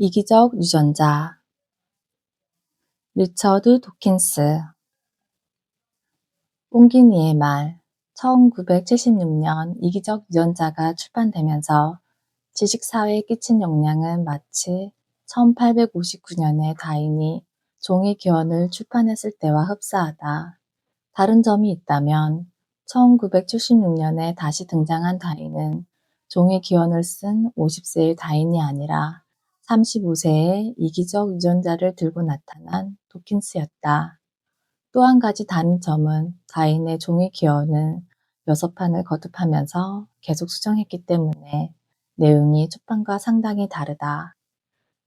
이기적 유전자 리처드 도킨스 뽕기니의 말 1976년 이기적 유전자가 출판되면서 지식사회에 끼친 영향은 마치 1859년에 다윈이 종의 기원을 출판했을 때와 흡사하다. 다른 점이 있다면 1976년에 다시 등장한 다윈은 종의 기원을 쓴 50세의 다윈이 아니라 35세의 이기적 유전자를 들고 나타난 도킨스였다. 또 한 가지 다른 점은 다윈의 종의 기원은 6판을 거듭하면서 계속 수정했기 때문에 내용이 첫판과 상당히 다르다.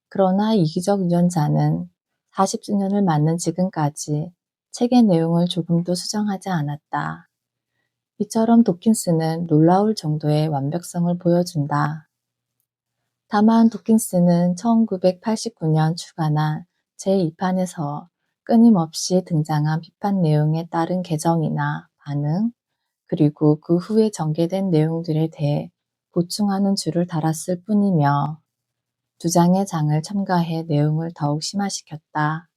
그러나 이기적 유전자는 40주년을 맞는 지금까지 책의 내용을 조금도 수정하지 않았다. 이처럼 도킨스는 놀라울 정도의 완벽성을 보여준다. 다만 도킨스는 1989년 출간한 제2판에서 끊임없이 등장한 비판 내용에 따른 개정이나 반응, 그리고 그 후에 전개된 내용들에 대해 보충하는 줄을 달았을 뿐이며 2장의 장을 첨가해 내용을 더욱 심화시켰다.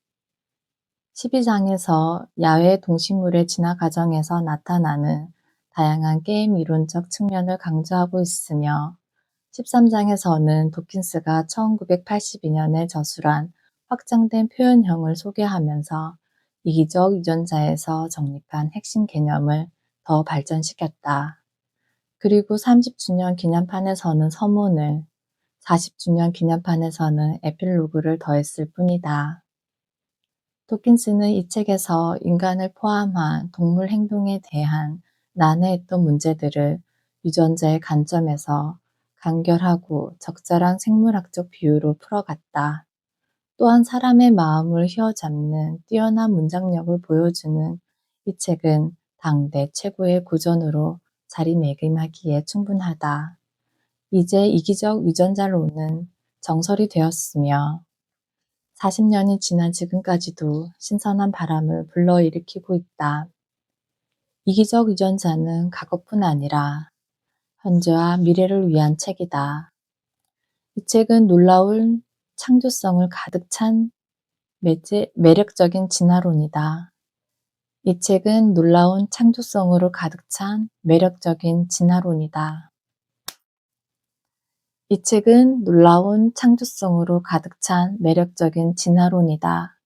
12장에서 야외 동식물의 진화 과정에서 나타나는 다양한 게임 이론적 측면을 강조하고 있으며 13장에서는 도킨스가 1982년에 저술한 확장된 표현형을 소개하면서 이기적 유전자에서 정립한 핵심 개념을 더 발전시켰다. 그리고 30주년 기념판에서는 서문을, 40주년 기념판에서는 에필로그를 더했을 뿐이다. 도킨스는 이 책에서 인간을 포함한 동물 행동에 대한 난해했던 문제들을 유전자의 관점에서 간결하고 적절한 생물학적 비유로 풀어갔다. 또한 사람의 마음을 휘어잡는 뛰어난 문장력을 보여주는 이 책은 당대 최고의 고전으로 자리매김하기에 충분하다. 이제 이기적 유전자론은 정설이 되었으며 40년이 지난 지금까지도 신선한 바람을 불러일으키고 있다. 이기적 유전자는 과거뿐 아니라 현재와 미래를 위한 책이다. 이 책은 놀라운 창조성을 가득 찬 매력적인 진화론이다. 이 책은 놀라운 창조성으로 가득 찬 매력적인 진화론이다. 이 책은 놀라운 창조성으로 가득 찬 매력적인 진화론이다.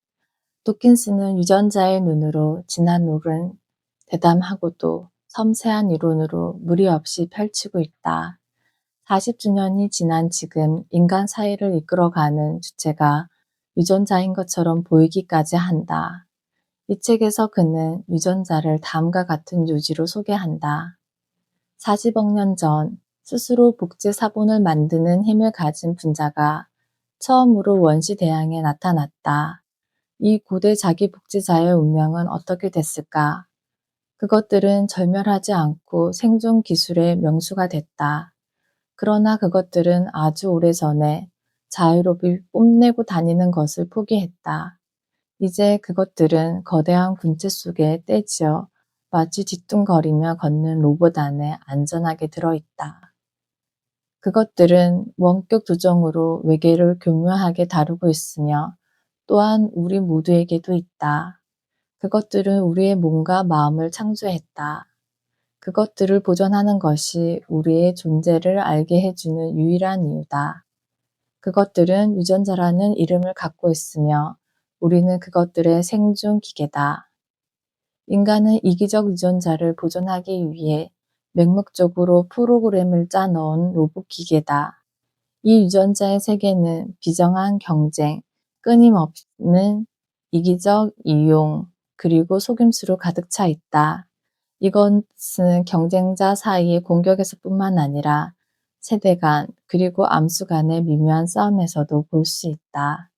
도킨스는 유전자의 눈으로 진화론을 대담하고도 섬세한 이론으로 무리 없이 펼치고 있다. 40주년이 지난 지금 인간 사회를 이끌어가는 주체가 유전자인 것처럼 보이기까지 한다. 이 책에서 그는 유전자를 다음과 같은 요지로 소개한다. 40억 년 전 스스로 복제 사본을 만드는 힘을 가진 분자가 처음으로 원시 대양에 나타났다. 이 고대 자기 복제자의 운명은 어떻게 됐을까? 그것들은 절멸하지 않고 생존 기술의 명수가 됐다. 그러나 그것들은 아주 오래전에 자유롭이 뽐내고 다니는 것을 포기했다. 이제 그것들은 거대한 군체 속에 떼지어 마치 뒤뚱거리며 걷는 로봇 안에 안전하게 들어있다. 그것들은 원격 조정으로 외계를 교묘하게 다루고 있으며 또한 우리 모두에게도 있다. 그것들은 우리의 몸과 마음을 창조했다. 그것들을 보존하는 것이 우리의 존재를 알게 해주는 유일한 이유다. 그것들은 유전자라는 이름을 갖고 있으며 우리는 그것들의 생존 기계다. 인간은 이기적 유전자를 보존하기 위해 맹목적으로 프로그램을 짜 넣은 로봇 기계다. 이 유전자의 세계는 비정한 경쟁, 끊임없는 이기적 이용, 그리고 속임수로 가득 차 있다. 이것은 경쟁자 사이의 공격에서뿐만 아니라 세대 간 그리고 암수 간의 미묘한 싸움에서도 볼 수 있다.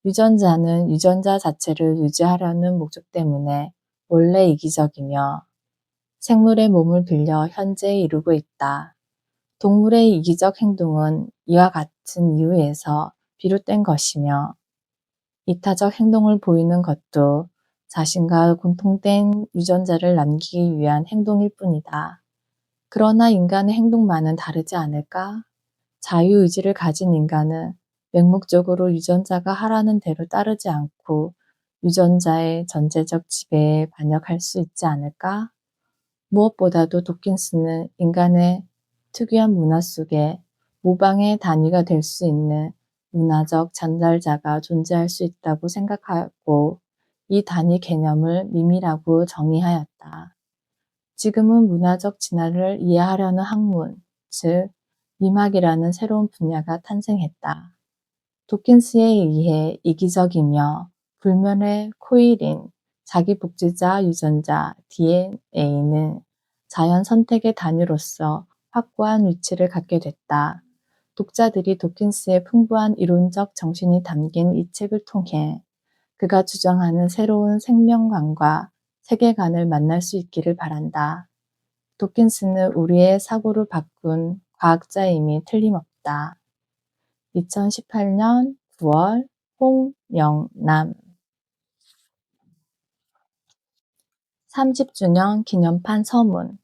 유전자는 유전자 자체를 유지하려는 목적 때문에 원래 이기적이며 생물의 몸을 빌려 현재 이루고 있다. 동물의 이기적 행동은 이와 같은 이유에서 비롯된 것이며 이타적 행동을 보이는 것도 자신과 공통된 유전자를 남기기 위한 행동일 뿐이다. 그러나 인간의 행동만은 다르지 않을까? 자유의지를 가진 인간은 맹목적으로 유전자가 하라는 대로 따르지 않고 유전자의 전제적 지배에 반역할 수 있지 않을까? 무엇보다도 도킨스는 인간의 특유한 문화 속에 모방의 단위가 될 수 있는 문화적 전달자가 존재할 수 있다고 생각하고 이 단위 개념을 미미라고 정의하였다. 지금은 문화적 진화를 이해하려는 학문, 즉 미막이라는 새로운 분야가 탄생했다. 도킨스에 의해 이기적이며 불면의 코일인 자기 복제자 유전자 DNA는 자연 선택의 단위로서 확고한 위치를 갖게 됐다. 독자들이 도킨스의 풍부한 이론적 정신이 담긴 이 책을 통해 그가 주장하는 새로운 생명관과 세계관을 만날 수 있기를 바란다. 도킨스는 우리의 사고를 바꾼 과학자임이 틀림없다. 2018년 9월 홍영남 30주년 기념판 서문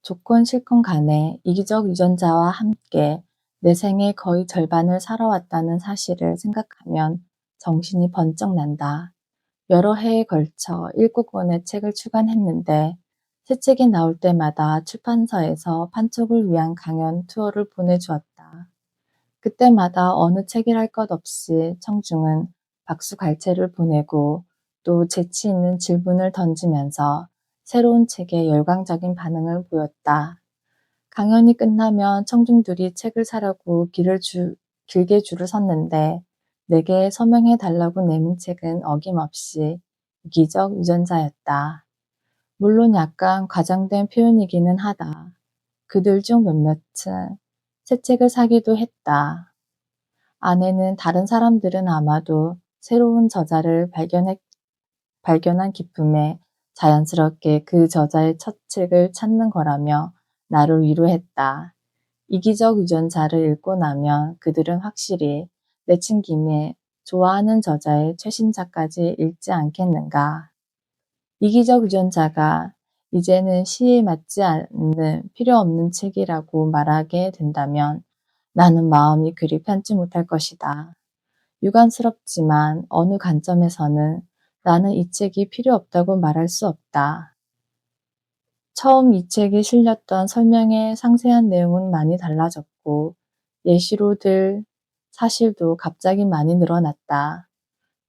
조건 실컷 간에 이기적 유전자와 함께 내 생의 거의 절반을 살아왔다는 사실을 생각하면 정신이 번쩍 난다. 여러 해에 걸쳐 7권의 책을 출간했는데 새 책이 나올 때마다 출판사에서 판촉을 위한 강연 투어를 보내주었다. 그때마다 어느 책이랄 것 없이 청중은 박수갈채를 보내고 또 재치 있는 질문을 던지면서 새로운 책에 열광적인 반응을 보였다. 강연이 끝나면 청중들이 책을 사려고 길게 줄을 섰는데 내게 서명해 달라고 내민 책은 어김없이 이기적 유전자였다. 물론 약간 과장된 표현이기는 하다. 그들 중 몇몇은 새 책을 사기도 했다. 아내는 다른 사람들은 아마도 새로운 저자를 발견한 기쁨에 자연스럽게 그 저자의 첫 책을 찾는 거라며 나를 위로했다. 이기적 유전자를 읽고 나면 그들은 확실히 내친 김에 좋아하는 저자의 최신작까지 읽지 않겠는가. 이기적 유전자가 이제는 시에 맞지 않는 필요 없는 책이라고 말하게 된다면 나는 마음이 그리 편치 못할 것이다. 유감스럽지만 어느 관점에서는 나는 이 책이 필요 없다고 말할 수 없다. 처음 이 책에 실렸던 설명의 상세한 내용은 많이 달라졌고 예시로 들 사실도 갑자기 많이 늘어났다.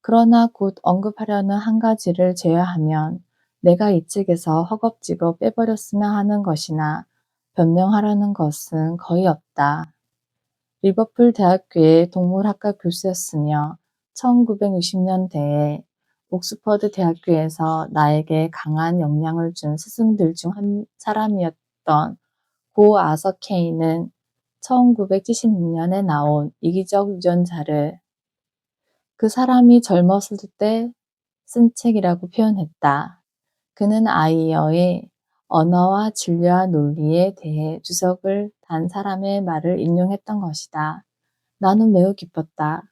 그러나 곧 언급하려는 한 가지를 제외하면 내가 이 책에서 허겁지겁 빼버렸으면 하는 것이나 변명하려는 것은 거의 없다. 리버풀 대학교의 동물학과 교수였으며 1960년대에 옥스퍼드 대학교에서 나에게 강한 영향을 준 스승들 중 한 사람이었던 고 아서 케인은 1976년에 나온 이기적 유전자를 그 사람이 젊었을 때 쓴 책이라고 표현했다. 그는 아이어의 언어와 진료와 논리에 대해 주석을 단 사람의 말을 인용했던 것이다. 나는 매우 기뻤다.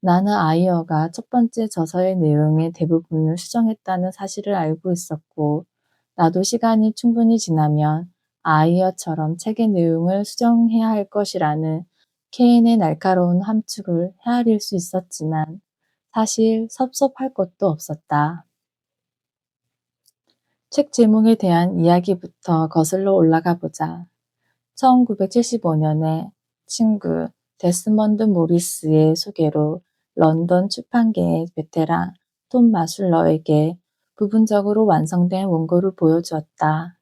나는 아이어가 첫 번째 저서의 내용의 대부분을 수정했다는 사실을 알고 있었고, 나도 시간이 충분히 지나면 아이어처럼 책의 내용을 수정해야 할 것이라는 케인의 날카로운 함축을 헤아릴 수 있었지만, 사실 섭섭할 것도 없었다. 책 제목에 대한 이야기부터 거슬러 올라가 보자. 1975년에 친구 데스먼드 모리스의 소개로 런던 출판계의 베테랑 톰 마술러에게 부분적으로 완성된 원고를 보여주었다.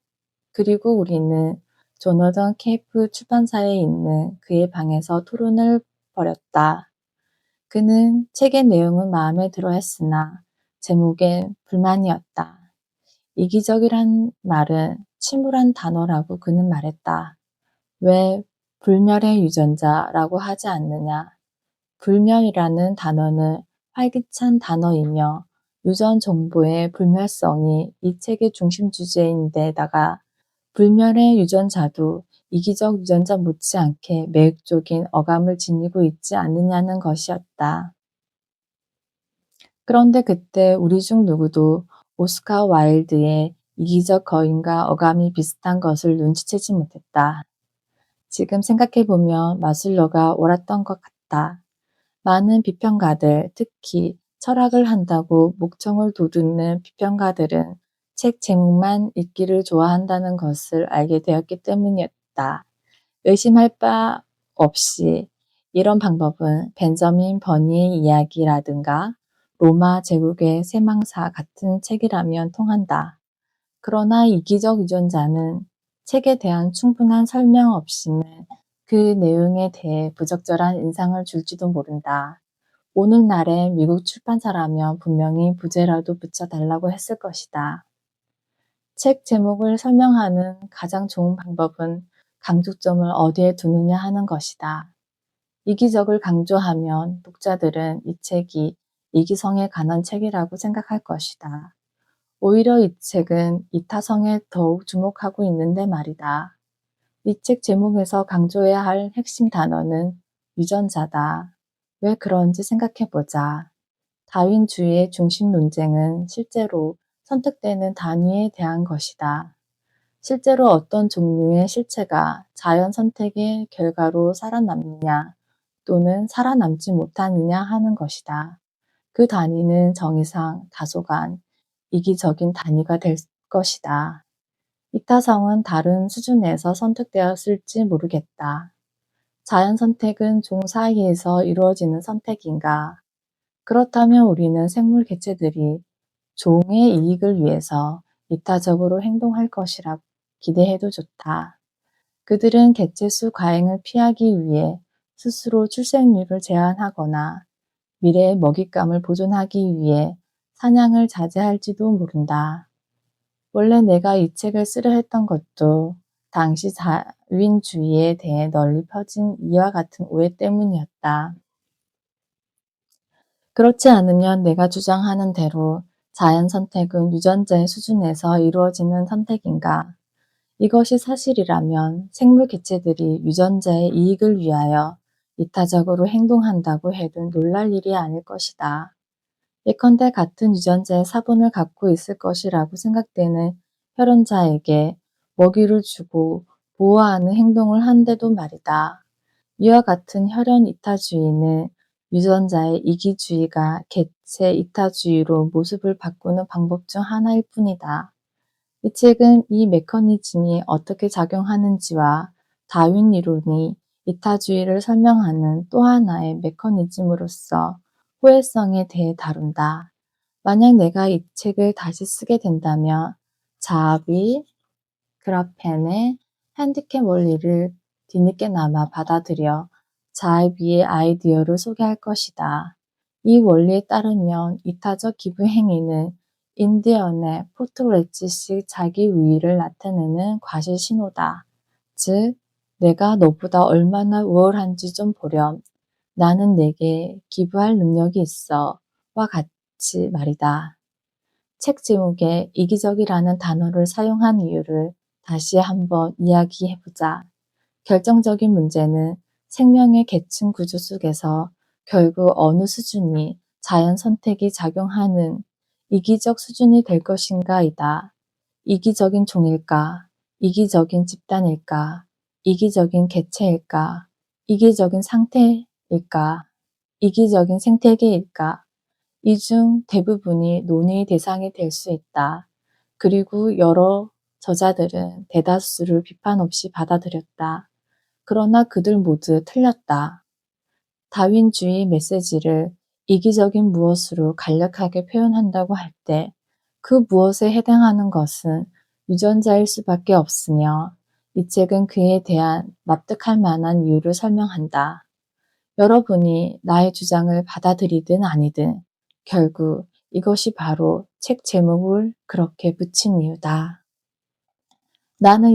그리고 우리는 조너던 케이프 출판사에 있는 그의 방에서 토론을 벌였다. 그는 책의 내용은 마음에 들어 했으나 제목엔 불만이었다. 이기적이란 말은 침울한 단어라고 그는 말했다. 왜 불멸의 유전자라고 하지 않느냐? 불멸이라는 단어는 활기찬 단어이며 유전 정보의 불멸성이 이 책의 중심 주제인데다가 불멸의 유전자도 이기적 유전자 못지않게 매혹적인 어감을 지니고 있지 않느냐는 것이었다. 그런데 그때 우리 중 누구도 오스카 와일드의 이기적 거인과 어감이 비슷한 것을 눈치채지 못했다. 지금 생각해보면 마슬러가 옳았던 것 같다. 많은 비평가들, 특히 철학을 한다고 목청을 돋우는 비평가들은 책 제목만 읽기를 좋아한다는 것을 알게 되었기 때문이었다. 의심할 바 없이 이런 방법은 벤저민 버니의 이야기라든가 로마 제국의 쇠망사 같은 책이라면 통한다. 그러나 이기적 유전자는 책에 대한 충분한 설명 없이는 그 내용에 대해 부적절한 인상을 줄지도 모른다. 오늘날의 미국 출판사라면 분명히 부제라도 붙여달라고 했을 것이다. 책 제목을 설명하는 가장 좋은 방법은 강조점을 어디에 두느냐 하는 것이다. 이기적을 강조하면 독자들은 이 책이 이기성에 관한 책이라고 생각할 것이다. 오히려 이 책은 이타성에 더욱 주목하고 있는데 말이다. 이 책 제목에서 강조해야 할 핵심 단어는 유전자다. 왜 그런지 생각해보자. 다윈주의의 중심 논쟁은 실제로 선택되는 단위에 대한 것이다. 실제로 어떤 종류의 실체가 자연 선택의 결과로 살아남느냐 또는 살아남지 못하느냐 하는 것이다. 그 단위는 정의상 다소간 이기적인 단위가 될 것이다. 이타성은 다른 수준에서 선택되었을지 모르겠다. 자연 선택은 종 사이에서 이루어지는 선택인가? 그렇다면 우리는 생물 개체들이 종의 이익을 위해서 이타적으로 행동할 것이라 기대해도 좋다. 그들은 개체수 과잉을 피하기 위해 스스로 출생률을 제한하거나 미래의 먹잇감을 보존하기 위해 사냥을 자제할지도 모른다. 원래 내가 이 책을 쓰려 했던 것도 당시 다윈주의에 대해 널리 퍼진 이와 같은 오해 때문이었다. 그렇지 않으면 내가 주장하는 대로 자연 선택은 유전자의 수준에서 이루어지는 선택인가? 이것이 사실이라면 생물 개체들이 유전자의 이익을 위하여 이타적으로 행동한다고 해도 놀랄 일이 아닐 것이다. 예컨대 같은 유전자의 사본을 갖고 있을 것이라고 생각되는 혈연자에게 먹이를 주고 보호하는 행동을 한데도 말이다. 이와 같은 혈연 이타주의는 유전자의 이기주의가 개체 이타주의로 모습을 바꾸는 방법 중 하나일 뿐이다. 이 책은 이 메커니즘이 어떻게 작용하는지와 다윈 이론이 이타주의를 설명하는 또 하나의 메커니즘으로서 호혜성에 대해 다룬다. 만약 내가 이 책을 다시 쓰게 된다면 자아비 그라펜의 핸디캡 원리를 뒤늦게나마 받아들여 자아비의 아이디어를 소개할 것이다. 이 원리에 따르면 이타적 기부 행위는 인디언의 포트레츠식 자기 우위를 나타내는 과실 신호다. 즉, 내가 너보다 얼마나 우월한지 좀 보렴. 나는 내게 기부할 능력이 있어. 와 같이 말이다. 책 제목에 이기적이라는 단어를 사용한 이유를 다시 한번 이야기해보자. 결정적인 문제는 생명의 계층 구조 속에서 결국 어느 수준이 자연 선택이 작용하는 이기적 수준이 될 것인가이다. 이기적인 종일까? 이기적인 집단일까? 이기적인 개체일까? 이기적인 상태일까? 이기적인 생태계일까? 이 중 대부분이 논의의 대상이 될 수 있다. 그리고 여러 저자들은 대다수를 비판 없이 받아들였다. 그러나 그들 모두 틀렸다. 다윈주의 메시지를 이기적인 무엇으로 간략하게 표현한다고 할 때 그 무엇에 해당하는 것은 유전자일 수밖에 없으며 이 책은 그에 대한 납득할 만한 이유를 설명한다. 여러분이 나의 주장을 받아들이든 아니든 결국 이것이 바로 책 제목을 그렇게 붙인 이유다. 나는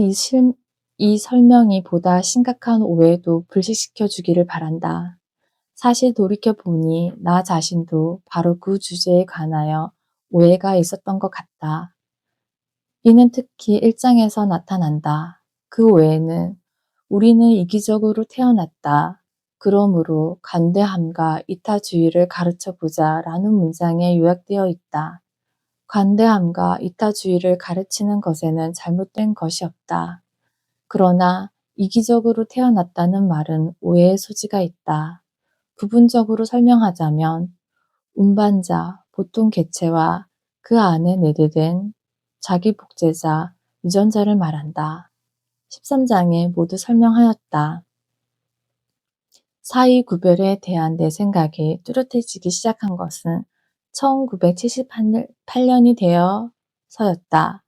이 설명이 보다 심각한 오해도 불식시켜 주기를 바란다. 사실 돌이켜보니 나 자신도 바로 그 주제에 관하여 오해가 있었던 것 같다. 이는 특히 1장에서 나타난다. 그 오해는 우리는 이기적으로 태어났다. 그러므로 관대함과 이타주의를 가르쳐보자 라는 문장에 요약되어 있다. 관대함과 이타주의를 가르치는 것에는 잘못된 것이 없다. 그러나 이기적으로 태어났다는 말은 오해의 소지가 있다. 부분적으로 설명하자면 운반자, 보통 객체와 그 안에 내재된 자기 복제자, 유전자를 말한다. 13장에 모두 설명하였다. 사이 구별에 대한 내 생각이 뚜렷해지기 시작한 것은 1978년이 되어서였다.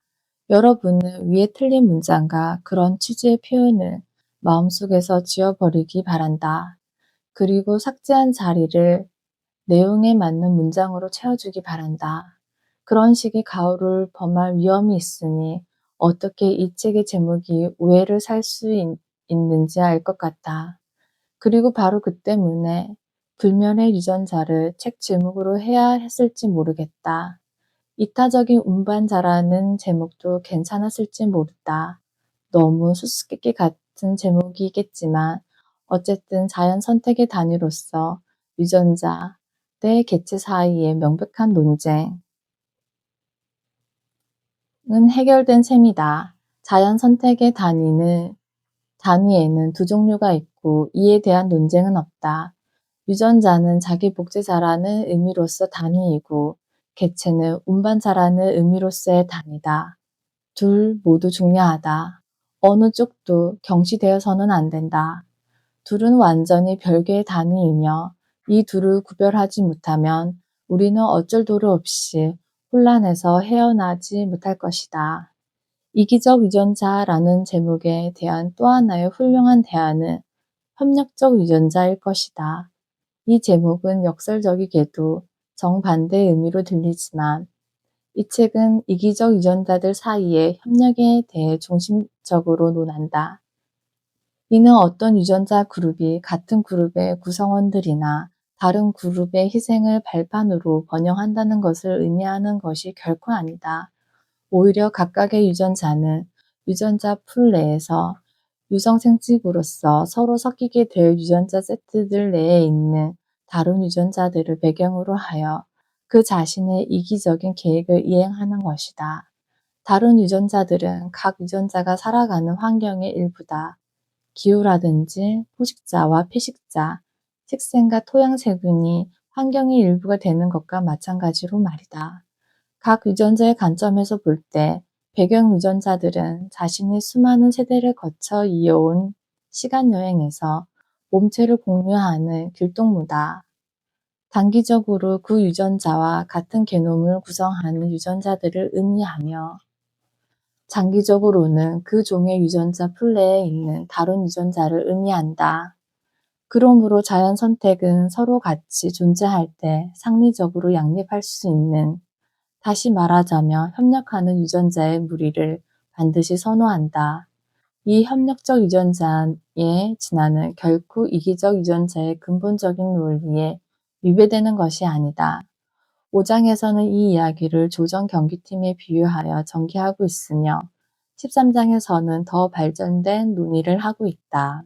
여러분은 위에 틀린 문장과 그런 취지의 표현을 마음속에서 지워버리기 바란다. 그리고 삭제한 자리를 내용에 맞는 문장으로 채워주기 바란다. 그런 식의 가오를 범할 위험이 있으니 어떻게 이 책의 제목이 오해를 살 수 있는지 알 것 같다. 그리고 바로 그 때문에 불면의 유전자를 책 제목으로 해야 했을지 모르겠다. 이타적인 운반자라는 제목도 괜찮았을지 모른다. 너무 수수께끼 같은 제목이겠지만 어쨌든 자연 선택의 단위로서 유전자 대 개체 사이의 명백한 논쟁은 해결된 셈이다. 자연 선택의 단위에는 두 종류가 있고 이에 대한 논쟁은 없다. 유전자는 자기 복제자라는 의미로서 단위이고 개체는 운반자라는 의미로서의 단위다. 둘 모두 중요하다. 어느 쪽도 경시되어서는 안 된다. 둘은 완전히 별개의 단위이며 이 둘을 구별하지 못하면 우리는 어쩔 도리 없이 혼란에서 헤어나지 못할 것이다. 이기적 유전자라는 제목에 대한 또 하나의 훌륭한 대안은 협력적 유전자일 것이다. 이 제목은 역설적이게도 정반대의 의미로 들리지만 이 책은 이기적 유전자들 사이의 협력에 대해 중심적으로 논한다. 이는 어떤 유전자 그룹이 같은 그룹의 구성원들이나 다른 그룹의 희생을 발판으로 번영한다는 것을 의미하는 것이 결코 아니다. 오히려 각각의 유전자는 유전자 풀 내에서 유성생식으로서 서로 섞이게 될 유전자 세트들 내에 있는 다른 유전자들을 배경으로 하여 그 자신의 이기적인 계획을 이행하는 것이다. 다른 유전자들은 각 유전자가 살아가는 환경의 일부다. 기후라든지 포식자와 피식자, 식생과 토양세균이 환경의 일부가 되는 것과 마찬가지로 말이다. 각 유전자의 관점에서 볼 때 배경 유전자들은 자신이 수많은 세대를 거쳐 이어온 시간여행에서 몸체를 공유하는 길동무다. 단기적으로 그 유전자와 같은 게놈을 구성하는 유전자들을 의미하며 장기적으로는 그 종의 유전자 풀 내에 있는 다른 유전자를 의미한다. 그러므로 자연 선택은 서로 같이 존재할 때 상리적으로 양립할 수 있는, 다시 말하자면 협력하는 유전자의 무리를 반드시 선호한다. 이 협력적 유전자의 진화는 결코 이기적 유전자의 근본적인 논리에 위배되는 것이 아니다. 5장에서는 이 이야기를 조정 경기팀에 비유하여 전개하고 있으며 13장에서는 더 발전된 논의를 하고 있다.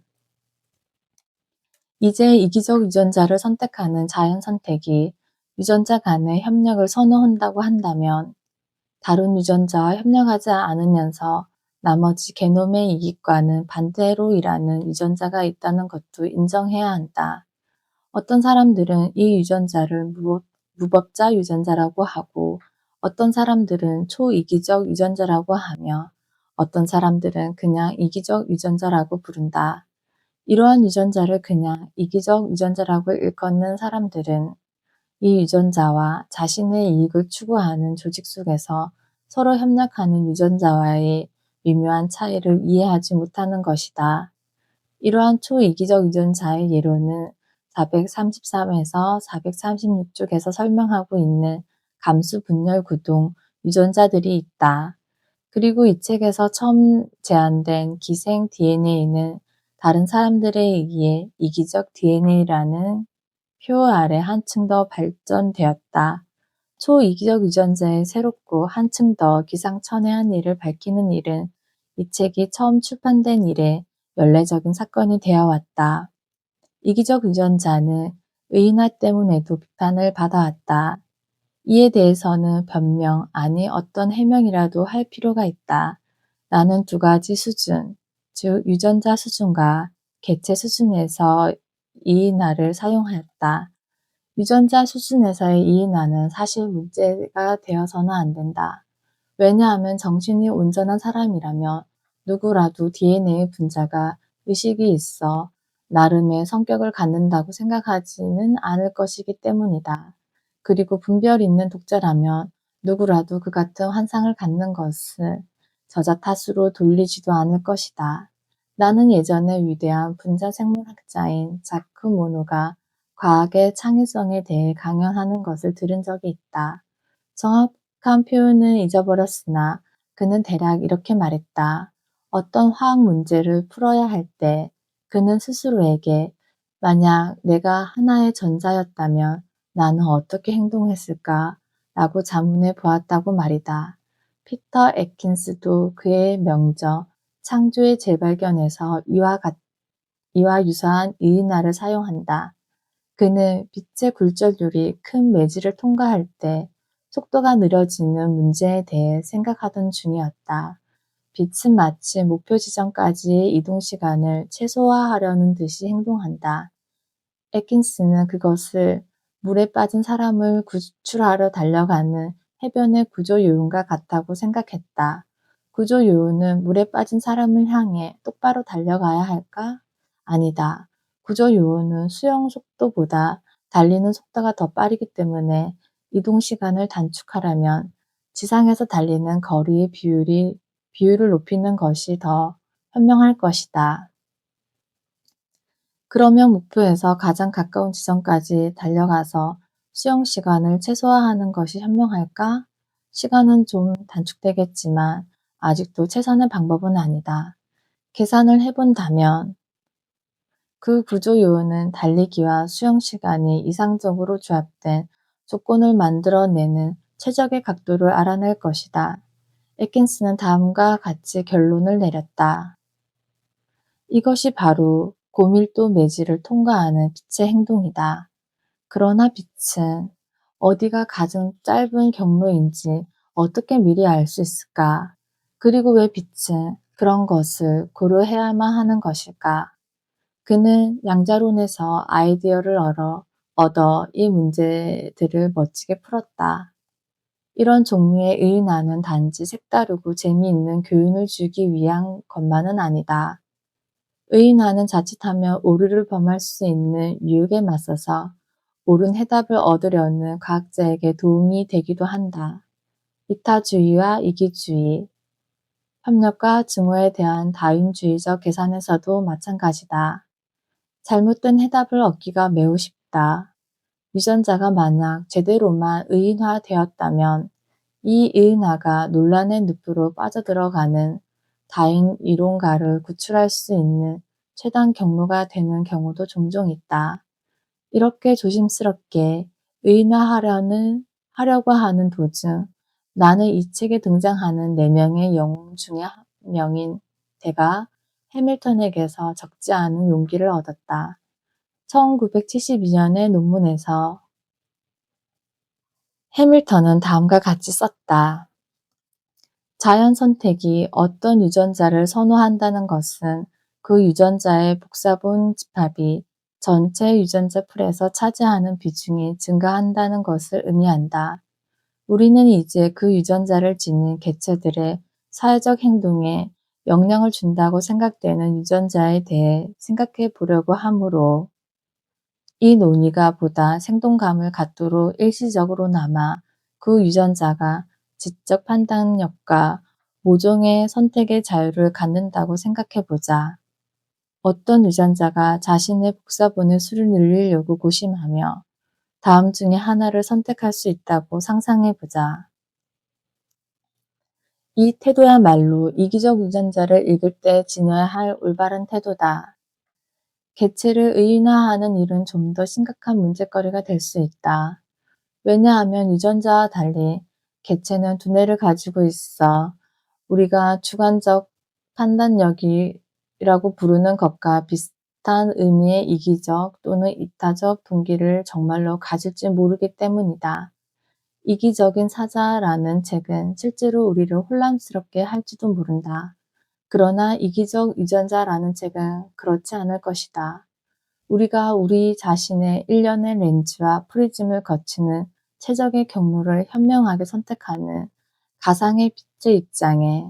이제 이기적 유전자를 선택하는 자연 선택이 유전자 간의 협력을 선호한다고 한다면 다른 유전자와 협력하지 않으면서 나머지 게놈의 이익과는 반대로 일하는 유전자가 있다는 것도 인정해야 한다. 어떤 사람들은 이 유전자를 무법자 유전자라고 하고 어떤 사람들은 초이기적 유전자라고 하며 어떤 사람들은 그냥 이기적 유전자라고 부른다. 이러한 유전자를 그냥 이기적 유전자라고 일컫는 사람들은 이 유전자와 자신의 이익을 추구하는 조직 속에서 서로 협력하는 유전자와의 미묘한 차이를 이해하지 못하는 것이다. 이러한 초이기적 유전자의 예로는 433에서 436쪽에서 설명하고 있는 감수 분열 구동 유전자들이 있다. 그리고 이 책에서 처음 제안된 기생 DNA는 다른 사람들에 의해 이기적 DNA라는 표 아래 한층 더 발전되었다. 초이기적 유전자의 새롭고 한층 더 기상천외한 일을 밝히는 일은 이 책이 처음 출판된 이래 연례적인 사건이 되어 왔다. 이기적 유전자는 의인화 때문에도 비판을 받아왔다. 이에 대해서는 변명, 아니 어떤 해명이라도 할 필요가 있다. 나는 두 가지 수준, 즉 유전자 수준과 개체 수준에서 이인화를 사용하였다. 유전자 수준에서의 이인화는 사실 문제가 되어서는 안 된다. 왜냐하면 정신이 온전한 사람이라면 누구라도 DNA의 분자가 의식이 있어 나름의 성격을 갖는다고 생각하지는 않을 것이기 때문이다. 그리고 분별 있는 독자라면 누구라도 그 같은 환상을 갖는 것을 저자 탓으로 돌리지도 않을 것이다. 나는 예전에 위대한 분자생물학자인 자크 모노가 과학의 창의성에 대해 강연하는 것을 들은 적이 있다. 정확한 표현은 잊어버렸으나 그는 대략 이렇게 말했다. 어떤 화학 문제를 풀어야 할 때 그는 스스로에게 만약 내가 하나의 전자였다면 나는 어떻게 행동했을까? 라고 자문해 보았다고 말이다. 피터 애킨스도 그의 명저 창조의 재발견에서 이와 유사한 의인화를 사용한다. 그는 빛의 굴절율이 큰 매질을 통과할 때 속도가 느려지는 문제에 대해 생각하던 중이었다. 빛은 마치 목표 지점까지의 이동 시간을 최소화하려는 듯이 행동한다. 애킨스는 그것을 물에 빠진 사람을 구출하러 달려가는 해변의 구조요원과 같다고 생각했다. 구조요원은 물에 빠진 사람을 향해 똑바로 달려가야 할까? 아니다. 구조요원은 수영 속도보다 달리는 속도가 더 빠르기 때문에 이동 시간을 단축하려면 지상에서 달리는 거리의 비율을 높이는 것이 더 현명할 것이다. 그러면 목표에서 가장 가까운 지점까지 달려가서 수영 시간을 최소화하는 것이 현명할까? 시간은 좀 단축되겠지만 아직도 최선의 방법은 아니다. 계산을 해본다면 그 구조 요원은 달리기와 수영 시간이 이상적으로 조합된 조건을 만들어내는 최적의 각도를 알아낼 것이다. 애킨스는 다음과 같이 결론을 내렸다. 이것이 바로 고밀도 매질을 통과하는 빛의 행동이다. 그러나 빛은 어디가 가장 짧은 경로인지 어떻게 미리 알 수 있을까? 그리고 왜 빛은 그런 것을 고려해야만 하는 것일까? 그는 양자론에서 아이디어를 얻어 이 문제들을 멋지게 풀었다. 이런 종류의 의인화는 단지 색다르고 재미있는 교훈을 주기 위한 것만은 아니다. 의인화는 자칫하면 오류를 범할 수 있는 유혹에 맞서서 옳은 해답을 얻으려는 과학자에게 도움이 되기도 한다. 이타주의와 이기주의, 협력과 증오에 대한 다윈주의적 계산에서도 마찬가지다. 잘못된 해답을 얻기가 매우 쉽다. 유전자가 만약 제대로만 의인화되었다면 이 의인화가 논란의 늪으로 빠져들어가는 다윈 이론가를 구출할 수 있는 최단 경로가 되는 경우도 종종 있다. 이렇게 조심스럽게 하려고 하는 도중 나는 이 책에 등장하는 4명의 영웅 중에 한 명인 대가 해밀턴에게서 적지 않은 용기를 얻었다. 1972년의 논문에서 해밀턴은 다음과 같이 썼다. 자연 선택이 어떤 유전자를 선호한다는 것은 그 유전자의 복사본 집합이 전체 유전자 풀에서 차지하는 비중이 증가한다는 것을 의미한다. 우리는 이제 그 유전자를 지닌 개체들의 사회적 행동에 영향을 준다고 생각되는 유전자에 대해 생각해 보려고 하므로 이 논의가 보다 생동감을 갖도록 일시적으로나마 그 유전자가 지적 판단력과 모종의 선택의 자유를 갖는다고 생각해보자. 어떤 유전자가 자신의 복사본의 수를 늘리려고 고심하며 다음 중에 하나를 선택할 수 있다고 상상해보자. 이 태도야말로 이기적 유전자를 읽을 때 지녀야 할 올바른 태도다. 개체를 의인화하는 일은 좀 더 심각한 문제거리가 될 수 있다. 왜냐하면 유전자와 달리 개체는 두뇌를 가지고 있어 우리가 주관적 판단력이라고 부르는 것과 비슷한 의미의 이기적 또는 이타적 동기를 정말로 가질지 모르기 때문이다. 이기적인 사자라는 책은 실제로 우리를 혼란스럽게 할지도 모른다. 그러나 이기적 유전자라는 책은 그렇지 않을 것이다. 우리가 우리 자신의 일련의 렌즈와 프리즘을 거치는 최적의 경로를 현명하게 선택하는 가상의 빛의 입장에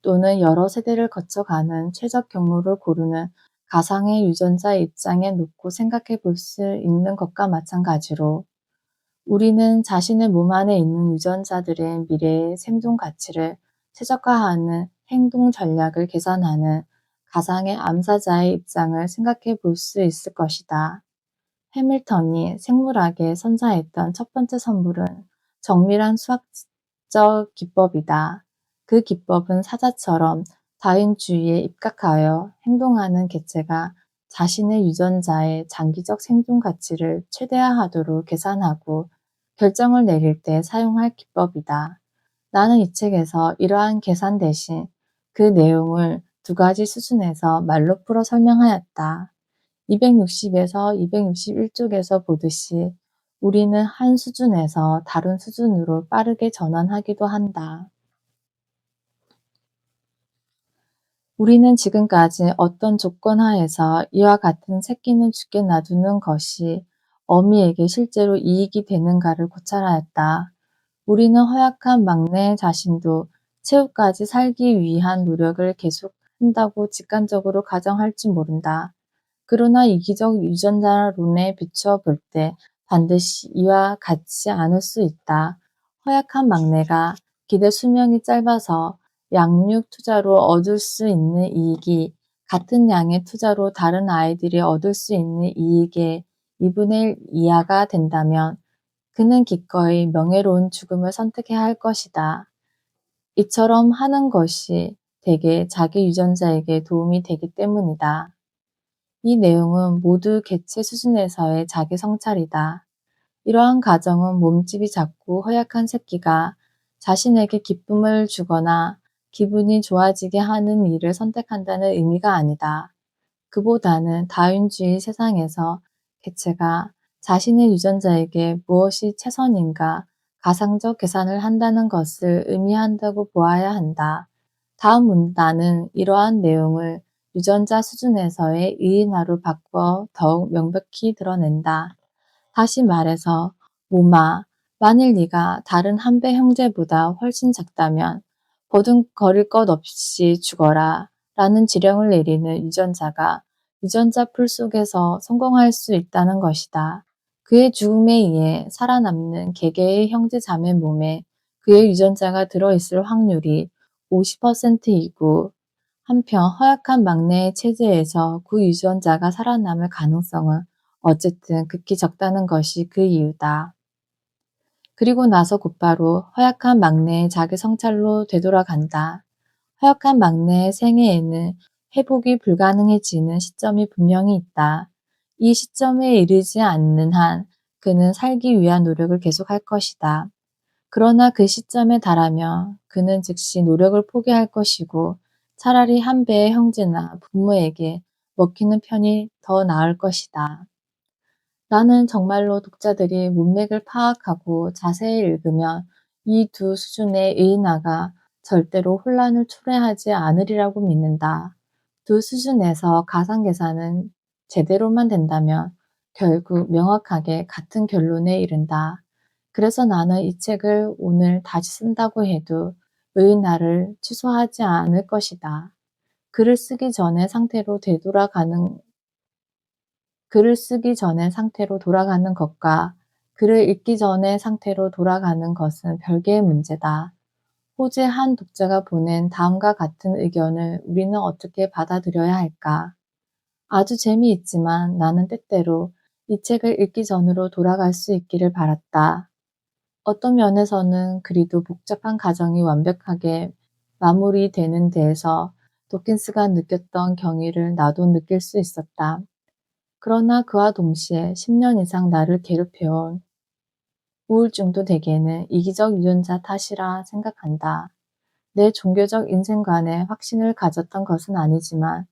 또는 여러 세대를 거쳐가는 최적 경로를 고르는 가상의 유전자의 입장에 놓고 생각해 볼 수 있는 것과 마찬가지로 우리는 자신의 몸 안에 있는 유전자들의 미래의 생존 가치를 최적화하는 행동 전략을 계산하는 가상의 암사자의 입장을 생각해 볼 수 있을 것이다. 해밀턴이 생물학에 선사했던 첫 번째 선물은 정밀한 수학적 기법이다. 그 기법은 사자처럼 다윈주의에 입각하여 행동하는 개체가 자신의 유전자의 장기적 생존 가치를 최대화하도록 계산하고 결정을 내릴 때 사용할 기법이다. 나는 이 책에서 이러한 계산 대신 그 내용을 두 가지 수준에서 말로 풀어 설명하였다. 260에서 261쪽에서 보듯이 우리는 한 수준에서 다른 수준으로 빠르게 전환하기도 한다. 우리는 지금까지 어떤 조건 하에서 이와 같은 새끼는 죽게 놔두는 것이 어미에게 실제로 이익이 되는가를 고찰하였다. 우리는 허약한 막내 자신도 최후까지 살기 위한 노력을 계속한다고 직관적으로 가정할지 모른다. 그러나 이기적 유전자론에 비추어 볼 때 반드시 이와 같지 않을 수 있다. 허약한 막내가 기대 수명이 짧아서 양육 투자로 얻을 수 있는 이익이 같은 양의 투자로 다른 아이들이 얻을 수 있는 이익의 2분의 1 이하가 된다면 그는 기꺼이 명예로운 죽음을 선택해야 할 것이다. 이처럼 하는 것이 대개 자기 유전자에게 도움이 되기 때문이다. 이 내용은 모두 개체 수준에서의 자기 성찰이다. 이러한 가정은 몸집이 작고 허약한 새끼가 자신에게 기쁨을 주거나 기분이 좋아지게 하는 일을 선택한다는 의미가 아니다. 그보다는 다윈주의 세상에서 개체가 자신의 유전자에게 무엇이 최선인가 가상적 계산을 한다는 것을 의미한다고 보아야 한다. 다음 문단은 이러한 내용을 유전자 수준에서의 의인화로 바꿔 더욱 명백히 드러낸다. 다시 말해서 몸아, 만일 네가 다른 한 배 형제보다 훨씬 작다면 버둥거릴 것 없이 죽어라 라는 지령을 내리는 유전자가 유전자 풀 속에서 성공할 수 있다는 것이다. 그의 죽음에 의해 살아남는 개개의 형제 자매 몸에 그의 유전자가 들어있을 확률이 50%이고 한편 허약한 막내의 체제에서 그 유전자가 살아남을 가능성은 어쨌든 극히 적다는 것이 그 이유다. 그리고 나서 곧바로 허약한 막내의 자기 성찰로 되돌아간다. 허약한 막내의 생애에는 회복이 불가능해지는 시점이 분명히 있다. 이 시점에 이르지 않는 한 그는 살기 위한 노력을 계속할 것이다. 그러나 그 시점에 달하면 그는 즉시 노력을 포기할 것이고 차라리 한 배의 형제나 부모에게 먹히는 편이 더 나을 것이다. 나는 정말로 독자들이 문맥을 파악하고 자세히 읽으면 이 두 수준의 의인화가 절대로 혼란을 초래하지 않으리라고 믿는다. 두 수준에서 가상계산은 제대로만 된다면 결국 명확하게 같은 결론에 이른다. 그래서 나는 이 책을 오늘 다시 쓴다고 해도 의인화를 취소하지 않을 것이다. 글을 쓰기 전의 상태로 되돌아가는 글을 쓰기 전의 상태로 돌아가는 것과 글을 읽기 전의 상태로 돌아가는 것은 별개의 문제다. 호주의 한 독자가 보낸 다음과 같은 의견을 우리는 어떻게 받아들여야 할까? 아주 재미있지만 나는 때때로 이 책을 읽기 전으로 돌아갈 수 있기를 바랐다. 어떤 면에서는 그리도 복잡한 과정이 완벽하게 마무리되는 데에서 도킨스가 느꼈던 경의를 나도 느낄 수 있었다. 그러나 그와 동시에 10년 이상 나를 괴롭혀온 우울증도 대개는 이기적 유전자 탓이라 생각한다. 내 종교적 인생관에 확신을 가졌던 것은 아니지만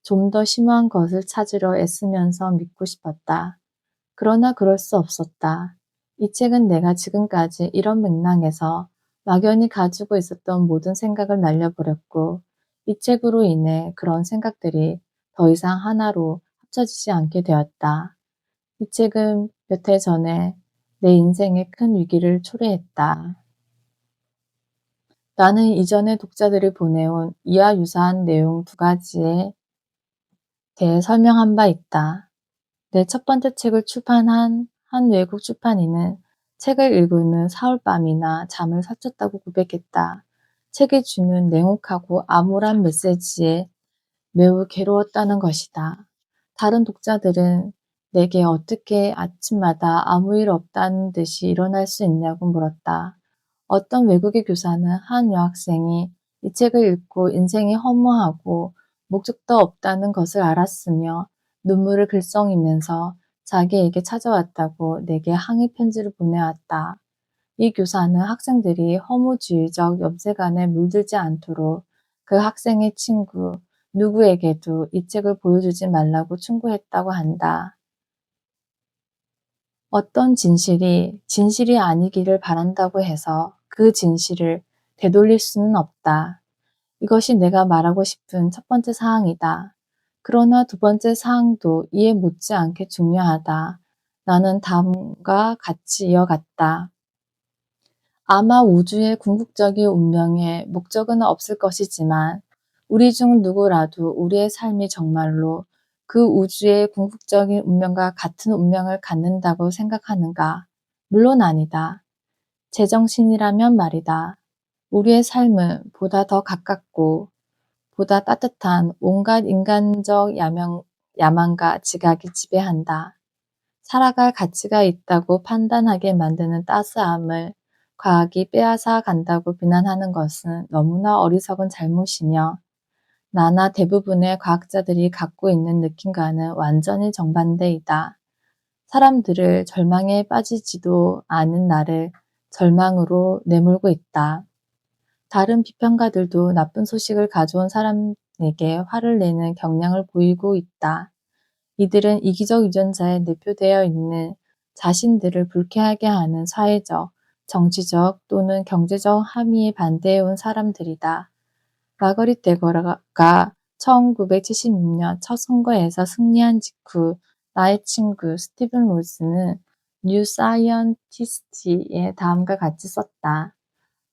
좀 더 심오한 것을 찾으려 애쓰면서 믿고 싶었다. 그러나 그럴 수 없었다. 이 책은 내가 지금까지 이런 맥락에서 막연히 가지고 있었던 모든 생각을 날려버렸고 이 책으로 인해 그런 생각들이 더 이상 하나로 합쳐지지 않게 되었다. 이 책은 몇 해 전에 내 인생에 큰 위기를 초래했다. 나는 이전에 독자들이 보내온 이와 유사한 내용 두 가지에 대해 설명한 바 있다. 내 첫 번째 책을 출판한 한 외국 출판인은 책을 읽는 사흘밤이나 잠을 설쳤다고 고백했다. 책이 주는 냉혹하고 암울한 메시지에 매우 괴로웠다는 것이다. 다른 독자들은 내게 어떻게 아침마다 아무 일 없다는 듯이 일어날 수 있냐고 물었다. 어떤 외국의 교사는 한 여학생이 이 책을 읽고 인생이 허무하고 목적도 없다는 것을 알았으며 눈물을 글썽이면서 자기에게 찾아왔다고 내게 항의 편지를 보내왔다. 이 교사는 학생들이 허무주의적 염세관에 물들지 않도록 그 학생의 친구 누구에게도 이 책을 보여주지 말라고 충고했다고 한다. 어떤 진실이 아니기를 바란다고 해서 그 진실을 되돌릴 수는 없다. 이것이 내가 말하고 싶은 첫 번째 사항이다. 그러나 두 번째 사항도 이에 못지않게 중요하다. 나는 다음과 같이 이어갔다. 아마 우주의 궁극적인 운명에 목적은 없을 것이지만 우리 중 누구라도 우리의 삶이 정말로 그 우주의 궁극적인 운명과 같은 운명을 갖는다고 생각하는가? 물론 아니다. 제정신이라면 말이다. 우리의 삶은 보다 더 가깝고 보다 따뜻한 온갖 인간적 야망과 지각이 지배한다. 살아갈 가치가 있다고 판단하게 만드는 따스함을 과학이 빼앗아 간다고 비난하는 것은 너무나 어리석은 잘못이며 나나 대부분의 과학자들이 갖고 있는 느낌과는 완전히 정반대이다. 사람들을 절망에 빠지지도 않은 나를 절망으로 내몰고 있다. 다른 비평가들도 나쁜 소식을 가져온 사람에게 화를 내는 경향을 보이고 있다. 이들은 이기적 유전자에 내포되어 있는 자신들을 불쾌하게 하는 사회적, 정치적 또는 경제적 함의에 반대해온 사람들이다. 마거릿 대거가 1976년 첫 선거에서 승리한 직후 나의 친구 스티븐 로즈는 뉴 사이언티스트에 다음과 같이 썼다.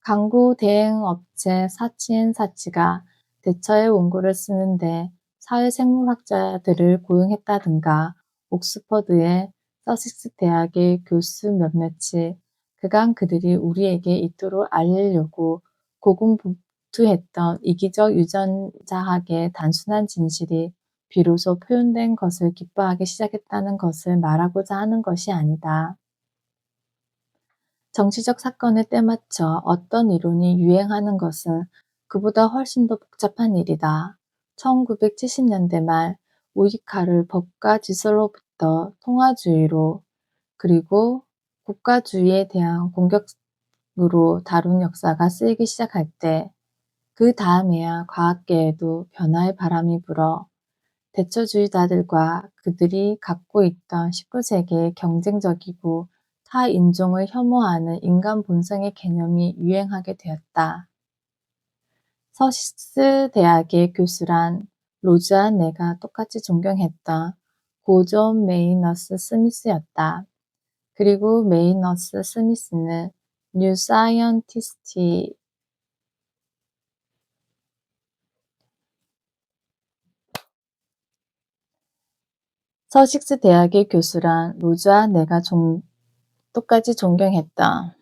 광고 대행 업체 사치앤사치가 대처의 원고를 쓰는데 사회생물학자들을 고용했다든가 옥스퍼드의 서식스 대학의 교수 몇몇이 그간 그들이 우리에게 이토록 알리려고 고군분투했던 이기적 유전자학의 단순한 진실이 비로소 표현된 것을 기뻐하기 시작했다는 것을 말하고자 하는 것이 아니다. 정치적 사건에 때맞춰 어떤 이론이 유행하는 것은 그보다 훨씬 더 복잡한 일이다. 1970년대 말 오이카를 법과 질서로부터 통화주의로 그리고 국가주의에 대한 공격으로 다룬 역사가 쓰이기 시작할 때 그 다음에야 과학계에도 변화의 바람이 불어 대처주의자들과 그들이 갖고 있던 19세기의 경쟁적이고 타 인종을 혐오하는 인간 본성의 개념이 유행하게 되었다. 서식스 대학의 교수란 로즈와 내가 똑같이 존경했던 고 존 메이너스 스미스였다. 그리고 메이너스 스미스는 뉴 사이언티스트 서식스 대학의 교수란 로즈와 내가 똑같이 존경했다.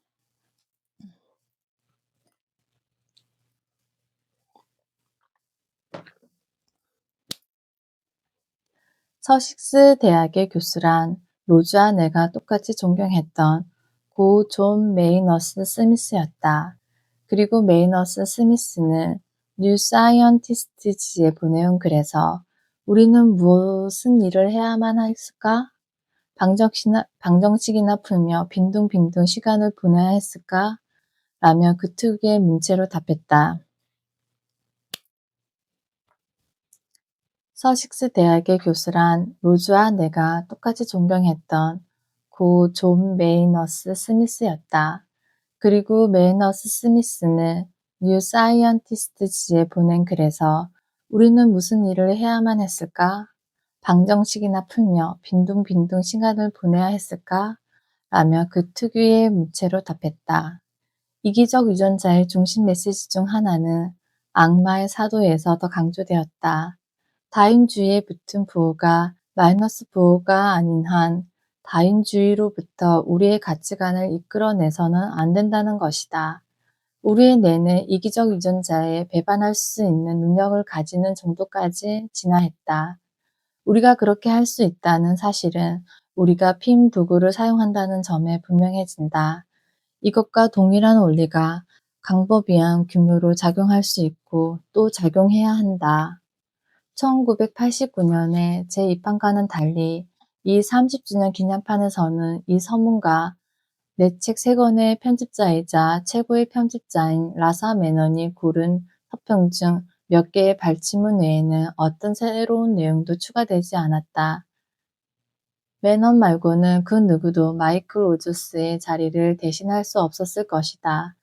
서식스 대학의 교수란 로즈와 내가 똑같이 존경했던 고 존 메이너스 스미스였다. 그리고 메이너스 스미스는 뉴 사이언티스트지에 보내온 글에서 우리는 무슨 일을 해야만 했을까? 방정식이나 풀며 빈둥빈둥 시간을 보내야 했을까? 라며 그 특유의 문체로 답했다. 서식스 대학의 교수란 로즈와 내가 똑같이 존경했던 고 존 메이너스 스미스였다. 그리고 메이너스 스미스는 뉴 사이언티스트지에 보낸 글에서 우리는 무슨 일을 해야만 했을까? 방정식이나 풀며 빈둥빈둥 시간을 보내야 했을까? 라며 그 특유의 문체로 답했다. 이기적 유전자의 중심 메시지 중 하나는 악마의 사도에서 더 강조되었다. 다인주의에 붙은 부호가 마이너스 부호가 아닌 한 다인주의로부터 우리의 가치관을 이끌어내서는 안 된다는 것이다. 우리의 뇌는 이기적 유전자에 배반할 수 있는 능력을 가지는 정도까지 진화했다. 우리가 그렇게 할 수 있다는 사실은 우리가 핌 도구를 사용한다는 점에 분명해진다. 이것과 동일한 원리가 광범위한 규모로 작용할 수 있고 또 작용해야 한다. 1989년에 제 입판과는 달리 이 30주년 기념판에서는 이 서문과 내 책 3권의 편집자이자 최고의 편집자인 라사 메넌이 고른 서평 중 몇 개의 발췌문 외에는 어떤 새로운 내용도 추가되지 않았다. 메넌 말고는 그 누구도 마이클 로저스의 자리를 대신할 수 없었을 것이다.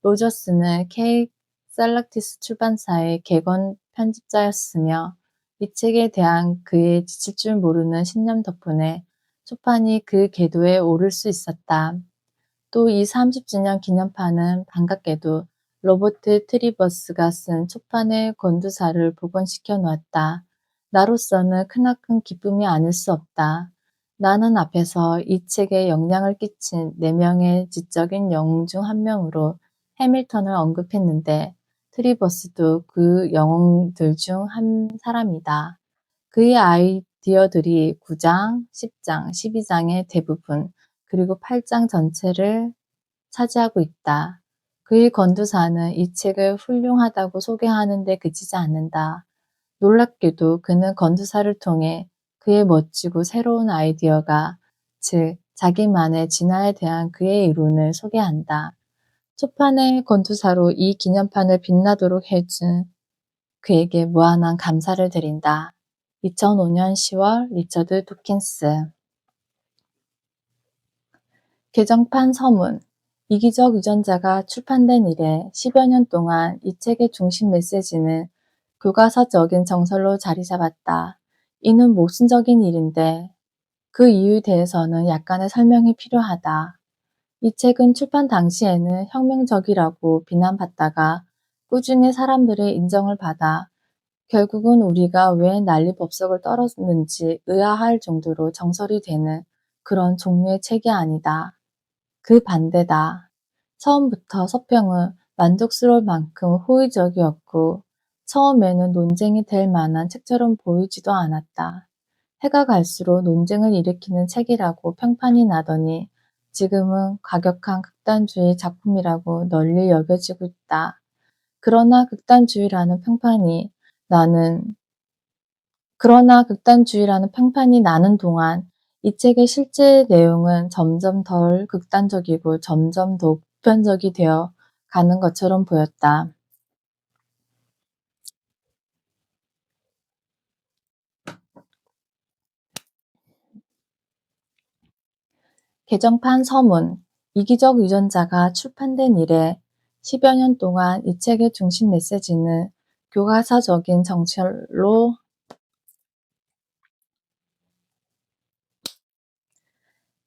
로저스는 K 셀락티스 출판사의 객원 편집자였으며 이 책에 대한 그의 지칠 줄 모르는 신념 덕분에 초판이 그 궤도에 오를 수 있었다. 또 이 30주년 기념판은 반갑게도 로버트 트리버스가 쓴 초판의 권두사를 복원시켜 놓았다. 나로서는 크나큰 기쁨이 아닐 수 없다. 나는 앞에서 이 책에 영향을 끼친 4명의 지적인 영웅 중 한 명으로 해밀턴을 언급했는데 트리버스도 그 영웅들 중 한 사람이다. 그의 아이디어들이 9장, 10장, 12장의 대부분 그리고 8장 전체를 차지하고 있다. 그의 건두사는 이 책을 훌륭하다고 소개하는 데 그치지 않는다. 놀랍게도 그는 건두사를 통해 그의 멋지고 새로운 아이디어가, 즉 자기만의 진화에 대한 그의 이론을 소개한다. 초판의 건두사로 이 기념판을 빛나도록 해준 그에게 무한한 감사를 드린다. 2005년 10월 리처드 도킨스. 개정판 서문. 이기적 유전자가 출판된 이래 10여 년 동안 이 책의 중심 메시지는 교과서적인 정설로 자리 잡았다. 이는 모순적인 일인데 그 이유에 대해서는 약간의 설명이 필요하다. 이 책은 출판 당시에는 혁명적이라고 비난받다가 꾸준히 사람들의 인정을 받아 결국은 우리가 왜 난리법석을 떨었는지 의아할 정도로 정설이 되는 그런 종류의 책이 아니다. 그 반대다. 처음부터 서평은 만족스러울 만큼 호의적이었고 처음에는 논쟁이 될 만한 책처럼 보이지도 않았다. 해가 갈수록 논쟁을 일으키는 책이라고 평판이 나더니 지금은 과격한 극단주의 작품이라고 널리 여겨지고 있다. 나는 그러나 극단주의라는 평판이 나는 동안 이 책의 실제 내용은 점점 덜 극단적이고 점점 더 보편적이 되어 가는 것처럼 보였다. 개정판 서문. 이기적 유전자가 출판된 이래 10여 년 동안 이 책의 중심 메시지는 교과서적인 정설로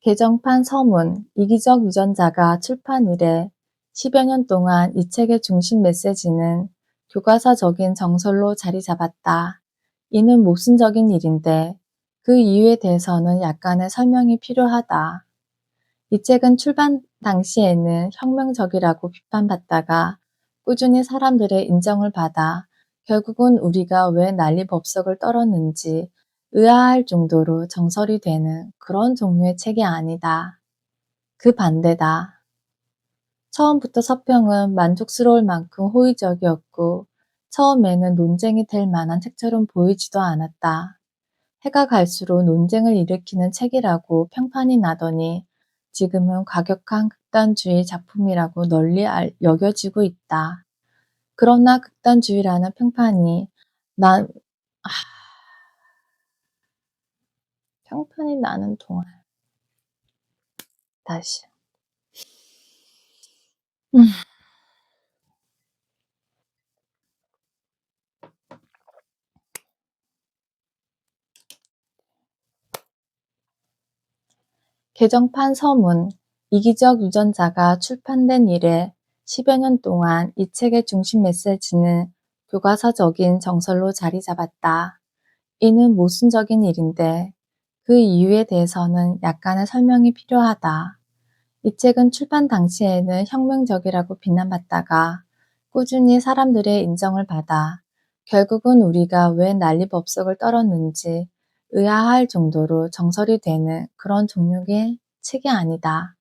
개정판 서문. 이기적 유전자가 출판 이래 10여 년 동안 이 책의 중심 메시지는 교과서적인 정설로 자리 잡았다. 이는 모순적인 일인데 그 이유에 대해서는 약간의 설명이 필요하다. 이 책은 출판 당시에는 혁명적이라고 비판받다가 꾸준히 사람들의 인정을 받아 결국은 우리가 왜 난리법석을 떨었는지 의아할 정도로 정설이 되는 그런 종류의 책이 아니다. 그 반대다. 처음부터 서평은 만족스러울 만큼 호의적이었고 처음에는 논쟁이 될 만한 책처럼 보이지도 않았다. 해가 갈수록 논쟁을 일으키는 책이라고 평판이 나더니 지금은 과격한 극단주의 작품이라고 널리 여겨지고 있다. 그러나 극단주의라는 난, 아, 평판이 나는 동안 다시 개정판 서문, 이기적 유전자가 출판된 이래 10여 년 동안 이 책의 중심 메시지는 교과서적인 정설로 자리 잡았다. 이는 모순적인 일인데 그 이유에 대해서는 약간의 설명이 필요하다. 이 책은 출판 당시에는 혁명적이라고 비난받다가 꾸준히 사람들의 인정을 받아 결국은 우리가 왜 난리법석을 떨었는지 의아할 정도로 정설이 되는 그런 종류의 책이 아니다.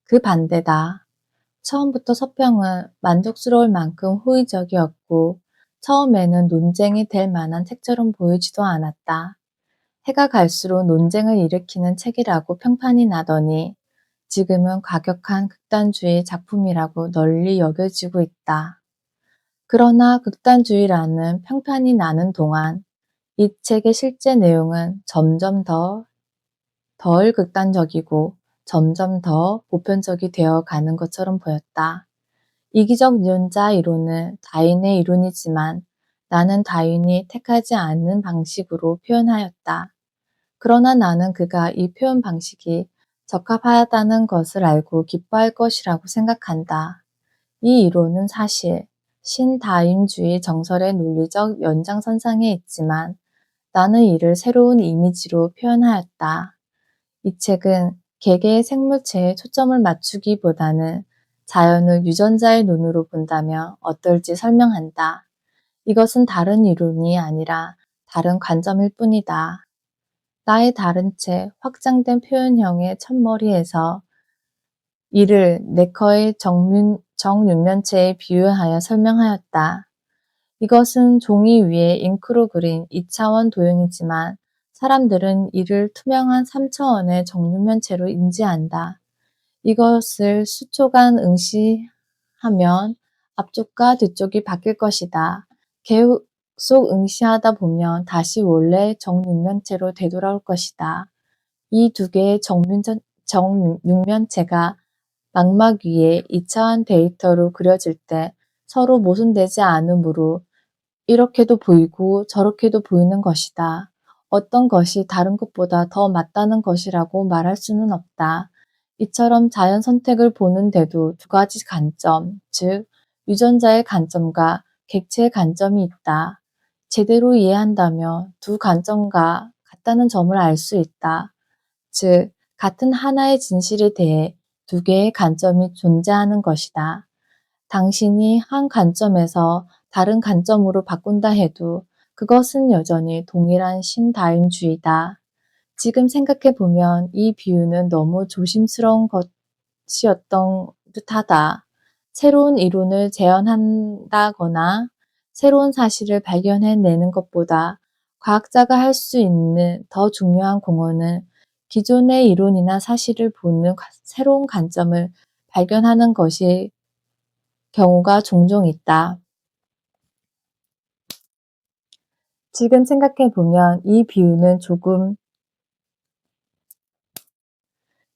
그 반대다. 처음부터 서평은 만족스러울 만큼 호의적이었고 처음에는 논쟁이 될 만한 책처럼 보이지도 않았다. 해가 갈수록 논쟁을 일으키는 책이라고 평판이 나더니 지금은 과격한 극단주의 작품이라고 널리 여겨지고 있다. 그러나 극단주의라는 평판이 나는 동안 이 책의 실제 내용은 점점 덜 극단적이고 점점 더 보편적이 되어 가는 것처럼 보였다. 이기적 유전자 이론은 다윈의 이론이지만 나는 다윈이 택하지 않는 방식으로 표현하였다. 그러나 나는 그가 이 표현 방식이 적합하다는 것을 알고 기뻐할 것이라고 생각한다. 이 이론은 사실 신다윈주의 정설의 논리적 연장선상에 있지만 나는 이를 새로운 이미지로 표현하였다. 이 책은 개개의 생물체에 초점을 맞추기보다는 자연을 유전자의 눈으로 본다면 어떨지 설명한다. 이것은 다른 이론이 아니라 다른 관점일 뿐이다. 나의 다른 책 확장된 표현형의 첫머리에서 이를 네커의 정육면체에 비유하여 설명하였다. 이것은 종이 위에 잉크로 그린 2차원 도형이지만 사람들은 이를 투명한 3차원의 정육면체로 인지한다. 이것을 수초간 응시하면 앞쪽과 뒤쪽이 바뀔 것이다. 계속 응시하다 보면 다시 원래 정육면체로 되돌아올 것이다. 이 두 개의 정육면체가 망막 위에 2차원 데이터로 그려질 때 서로 모순되지 않으므로 이렇게도 보이고 저렇게도 보이는 것이다. 어떤 것이 다른 것보다 더 맞다는 것이라고 말할 수는 없다. 이처럼 자연 선택을 보는데도 두 가지 관점, 즉 유전자의 관점과 객체의 관점이 있다. 제대로 이해한다면 두 관점과 같다는 점을 알 수 있다. 즉 같은 하나의 진실에 대해 두 개의 관점이 존재하는 것이다. 당신이 한 관점에서 다른 관점으로 바꾼다 해도 그것은 여전히 동일한 신다윈주의다. 지금 생각해 보면 이 비유는 너무 조심스러운 것이었던 듯하다. 새로운 이론을 재현한다거나 새로운 사실을 발견해내는 것보다 과학자가 할 수 있는 더 중요한 공헌은 기존의 이론이나 사실을 보는 새로운 관점을 발견하는 것이 경우가 종종 있다.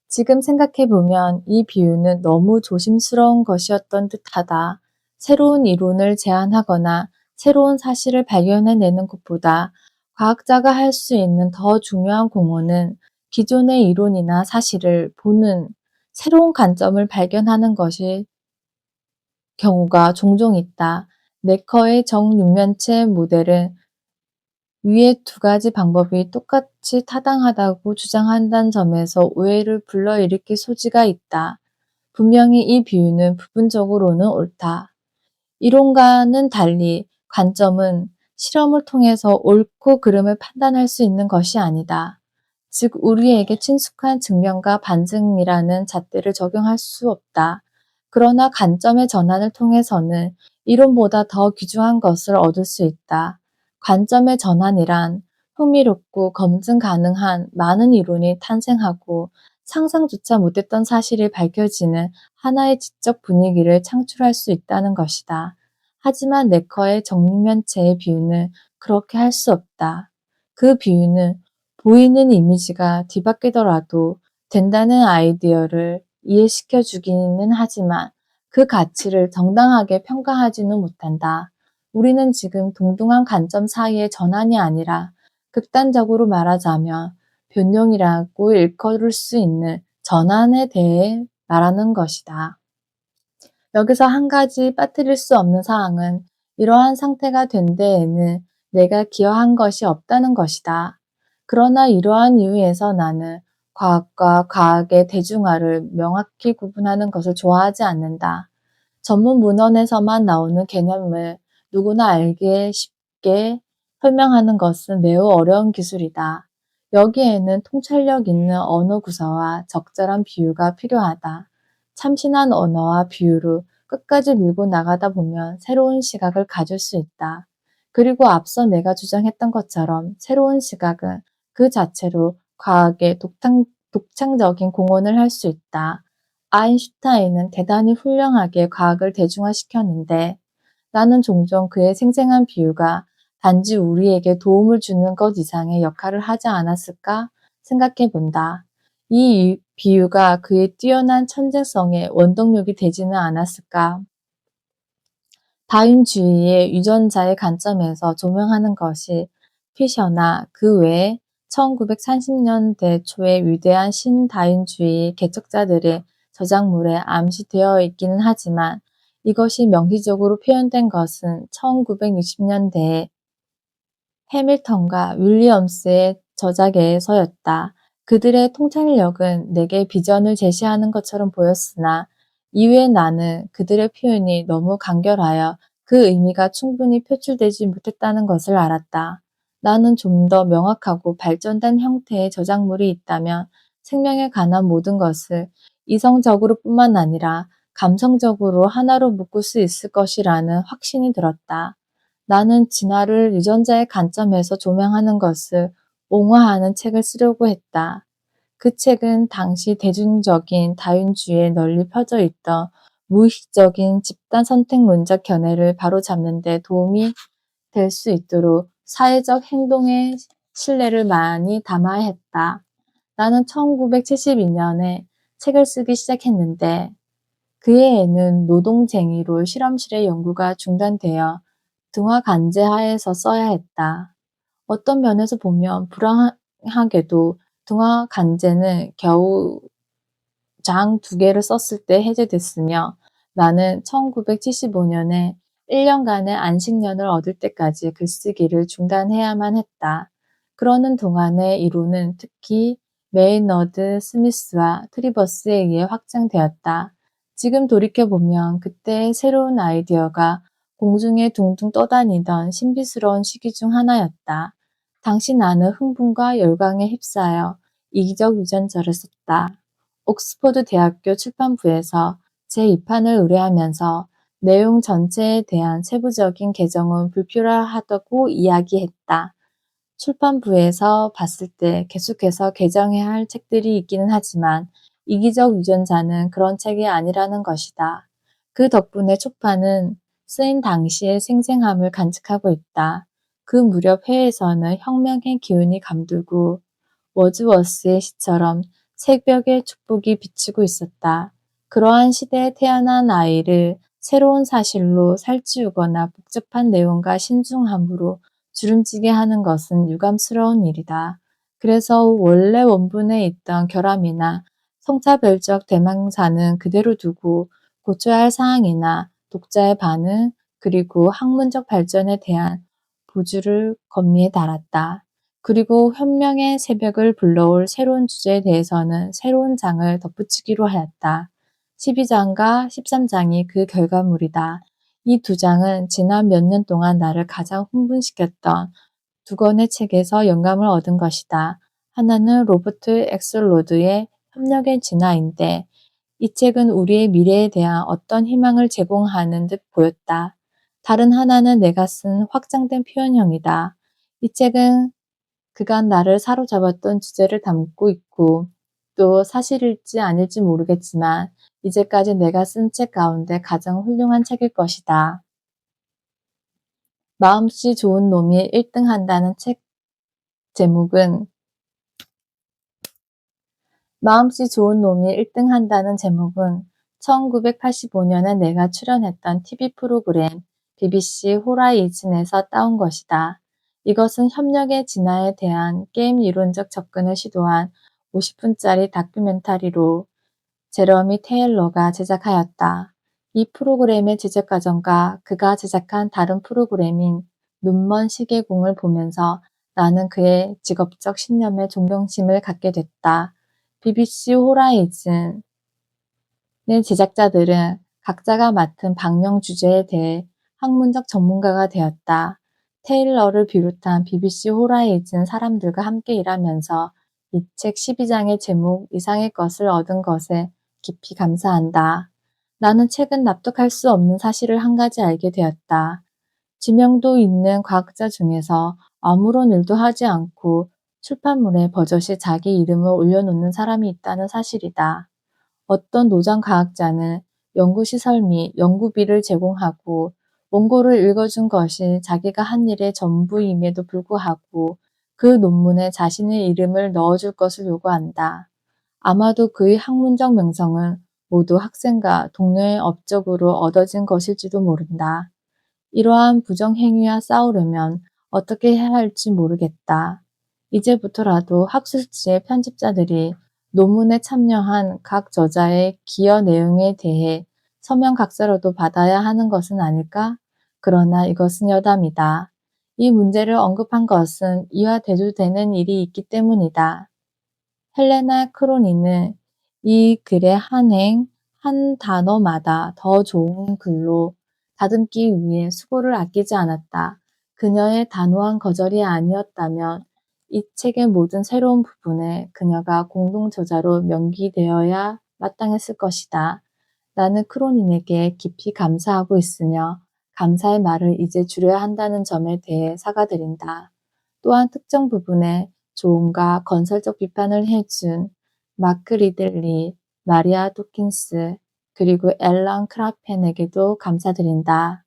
지금 생각해 보면 이 비유는 너무 조심스러운 것이었던 듯하다. 새로운 이론을 제안하거나 새로운 사실을 발견해내는 것보다 과학자가 할 수 있는 더 중요한 공헌은 기존의 이론이나 사실을 보는 새로운 관점을 발견하는 것이 경우가 종종 있다. 네커의 정육면체 모델은 위의 두 가지 방법이 똑같이 타당하다고 주장한다는 점에서 오해를 불러일으킬 소지가 있다. 분명히 이 비유는 부분적으로는 옳다. 이론과는 달리 관점은 실험을 통해서 옳고 그름을 판단할 수 있는 것이 아니다. 즉 우리에게 친숙한 증명과 반증이라는 잣대를 적용할 수 없다. 그러나 관점의 전환을 통해서는 이론보다 더 귀중한 것을 얻을 수 있다. 관점의 전환이란 흥미롭고 검증 가능한 많은 이론이 탄생하고 상상조차 못했던 사실이 밝혀지는 하나의 지적 분위기를 창출할 수 있다는 것이다. 하지만 네커의 정육면체의 비유는 그렇게 할 수 없다. 그 비유는 보이는 이미지가 뒤바뀌더라도 된다는 아이디어를 이해시켜 주기는 하지만 그 가치를 정당하게 평가하지는 못한다. 우리는 지금 동등한 관점 사이의 전환이 아니라 극단적으로 말하자면 변형이라고 일컬을 수 있는 전환에 대해 말하는 것이다. 여기서 한 가지 빠뜨릴 수 없는 사항은 이러한 상태가 된 데에는 내가 기여한 것이 없다는 것이다. 그러나 이러한 이유에서 나는 과학과 과학의 대중화를 명확히 구분하는 것을 좋아하지 않는다. 전문 문헌에서만 나오는 개념을 누구나 알기에 쉽게 설명하는 것은 매우 어려운 기술이다. 여기에는 통찰력 있는 언어 구사와 적절한 비유가 필요하다. 참신한 언어와 비유로 끝까지 밀고 나가다 보면 새로운 시각을 가질 수 있다. 그리고 앞서 내가 주장했던 것처럼 새로운 시각은 그 자체로 과학에 독창적인 공헌을 할 수 있다. 아인슈타인은 대단히 훌륭하게 과학을 대중화시켰는데 나는 종종 그의 생생한 비유가 단지 우리에게 도움을 주는 것 이상의 역할을 하지 않았을까 생각해 본다. 이 비유가 그의 뛰어난 천재성의 원동력이 되지는 않았을까? 다윈주의의 유전자의 관점에서 조명하는 것이 피셔나 그 외에 1930년대 초의 위대한 신다윈주의 개척자들의 저작물에 암시되어 있기는 하지만 이것이 명시적으로 표현된 것은 1960년대에 해밀턴과 윌리엄스의 저작에서였다. 그들의 통찰력은 내게 비전을 제시하는 것처럼 보였으나 이후에 나는 그들의 표현이 너무 간결하여 그 의미가 충분히 표출되지 못했다는 것을 알았다. 나는 좀 더 명확하고 발전된 형태의 저작물이 있다면 생명에 관한 모든 것을 이성적으로 뿐만 아니라 감성적으로 하나로 묶을 수 있을 것이라는 확신이 들었다. 나는 진화를 유전자의 관점에서 조명하는 것을 옹호하는 책을 쓰려고 했다. 그 책은 당시 대중적인 다윈주의에 널리 펴져 있던 무의식적인 집단 선택론적 견해를 바로잡는 데 도움이 될 수 있도록 사회적 행동의 신뢰를 많이 담아야 했다. 나는 1972년에 책을 쓰기 시작했는데 그 해에는 노동쟁의로 실험실의 연구가 중단되어 등화 관제하에서 써야 했다. 어떤 면에서 보면 불행하게도 등화 관제는 겨우 장 2개를 썼을 때 해제됐으며 나는 1975년에 1년간의 안식년을 얻을 때까지 글쓰기를 중단해야만 했다. 그러는 동안의 이론은 특히 메이너드 스미스와 트리버스에 의해 확장되었다. 지금 돌이켜보면 그때의 새로운 아이디어가 공중에 둥둥 떠다니던 신비스러운 시기 중 하나였다. 당시 나는 흥분과 열광에 휩싸여 이기적 유전자를 썼다. 옥스퍼드 대학교 출판부에서 제 2판을 의뢰하면서 내용 전체에 대한 세부적인 개정은 불필요하다고 이야기했다. 출판부에서 봤을 때 계속해서 개정해야 할 책들이 있기는 하지만 이기적 유전자는 그런 책이 아니라는 것이다. 그 덕분에 초판은 쓰인 당시의 생생함을 간직하고 있다. 그 무렵 해에서는 혁명의 기운이 감돌고 워즈워스의 시처럼 새벽의 축복이 비치고 있었다. 그러한 시대에 태어난 아이를 새로운 사실로 살찌우거나 복잡한 내용과 신중함으로 주름지게 하는 것은 유감스러운 일이다. 그래서 원래 원본에 있던 결함이나 성차별적 대명사는 그대로 두고 고쳐야 할 사항이나 독자의 반응 그리고 학문적 발전에 대한 부주를 건미에 달았다. 그리고 혁명의 새벽을 불러올 새로운 주제에 대해서는 새로운 장을 덧붙이기로 하였다. 12장과 13장이 그 결과물이다. 이 2장은 지난 몇 년 동안 나를 가장 흥분시켰던 2권의 책에서 영감을 얻은 것이다. 하나는 로버트 엑슬로드의 협력의 진화인데 이 책은 우리의 미래에 대한 어떤 희망을 제공하는 듯 보였다. 다른 하나는 내가 쓴 확장된 표현형이다. 이 책은 그간 나를 사로잡았던 주제를 담고 있고 또 사실일지 아닐지 모르겠지만 이제까지 내가 쓴 책 가운데 가장 훌륭한 책일 것이다. 마음씨 좋은 놈이 1등 한다는 책 제목은 마음씨 좋은 놈이 1등 한다는 제목은 1985년에 내가 출연했던 TV 프로그램 BBC 호라이즌에서 따온 것이다. 이것은 협력의 진화에 대한 게임 이론적 접근을 시도한 50분짜리 다큐멘터리로 제러미 테일러가 제작하였다. 이 프로그램의 제작 과정과 그가 제작한 다른 프로그램인 눈먼 시계공을 보면서 나는 그의 직업적 신념에 존경심을 갖게 됐다. BBC 호라이즌의 제작자들은 각자가 맡은 방영 주제에 대해 학문적 전문가가 되었다. 테일러를 비롯한 BBC 호라이즌 사람들과 함께 일하면서 이 책 12장의 제목 이상의 것을 얻은 것에 깊이 감사한다. 나는 최근 납득할 수 없는 사실을 한 가지 알게 되었다. 지명도 있는 과학자 중에서 아무런 일도 하지 않고 출판물에 버젓이 자기 이름을 올려놓는 사람이 있다는 사실이다. 어떤 노장 과학자는 연구시설 및 연구비를 제공하고 원고를 읽어준 것이 자기가 한 일의 전부임에도 불구하고 그 논문에 자신의 이름을 넣어줄 것을 요구한다. 아마도 그의 학문적 명성은 모두 학생과 동료의 업적으로 얻어진 것일지도 모른다. 이러한 부정행위와 싸우려면 어떻게 해야 할지 모르겠다. 이제부터라도 학술지의 편집자들이 논문에 참여한 각 저자의 기여 내용에 대해 서면각서라도 받아야 하는 것은 아닐까? 그러나 이것은 여담이다. 이 문제를 언급한 것은 이와 대조되는 일이 있기 때문이다. 헬레나 크로니는 이 글의 한 단어마다 더 좋은 글로 다듬기 위해 수고를 아끼지 않았다. 그녀의 단호한 거절이 아니었다면 이 책의 모든 새로운 부분에 그녀가 공동 저자로 명기되어야 마땅했을 것이다. 나는 크로닌에게 깊이 감사하고 있으며 감사의 말을 이제 줄여야 한다는 점에 대해 사과드린다. 또한 특정 부분에 조언과 건설적 비판을 해준 마크 리들리, 마리아 도킨스, 그리고 앨런 크라펜에게도 감사드린다.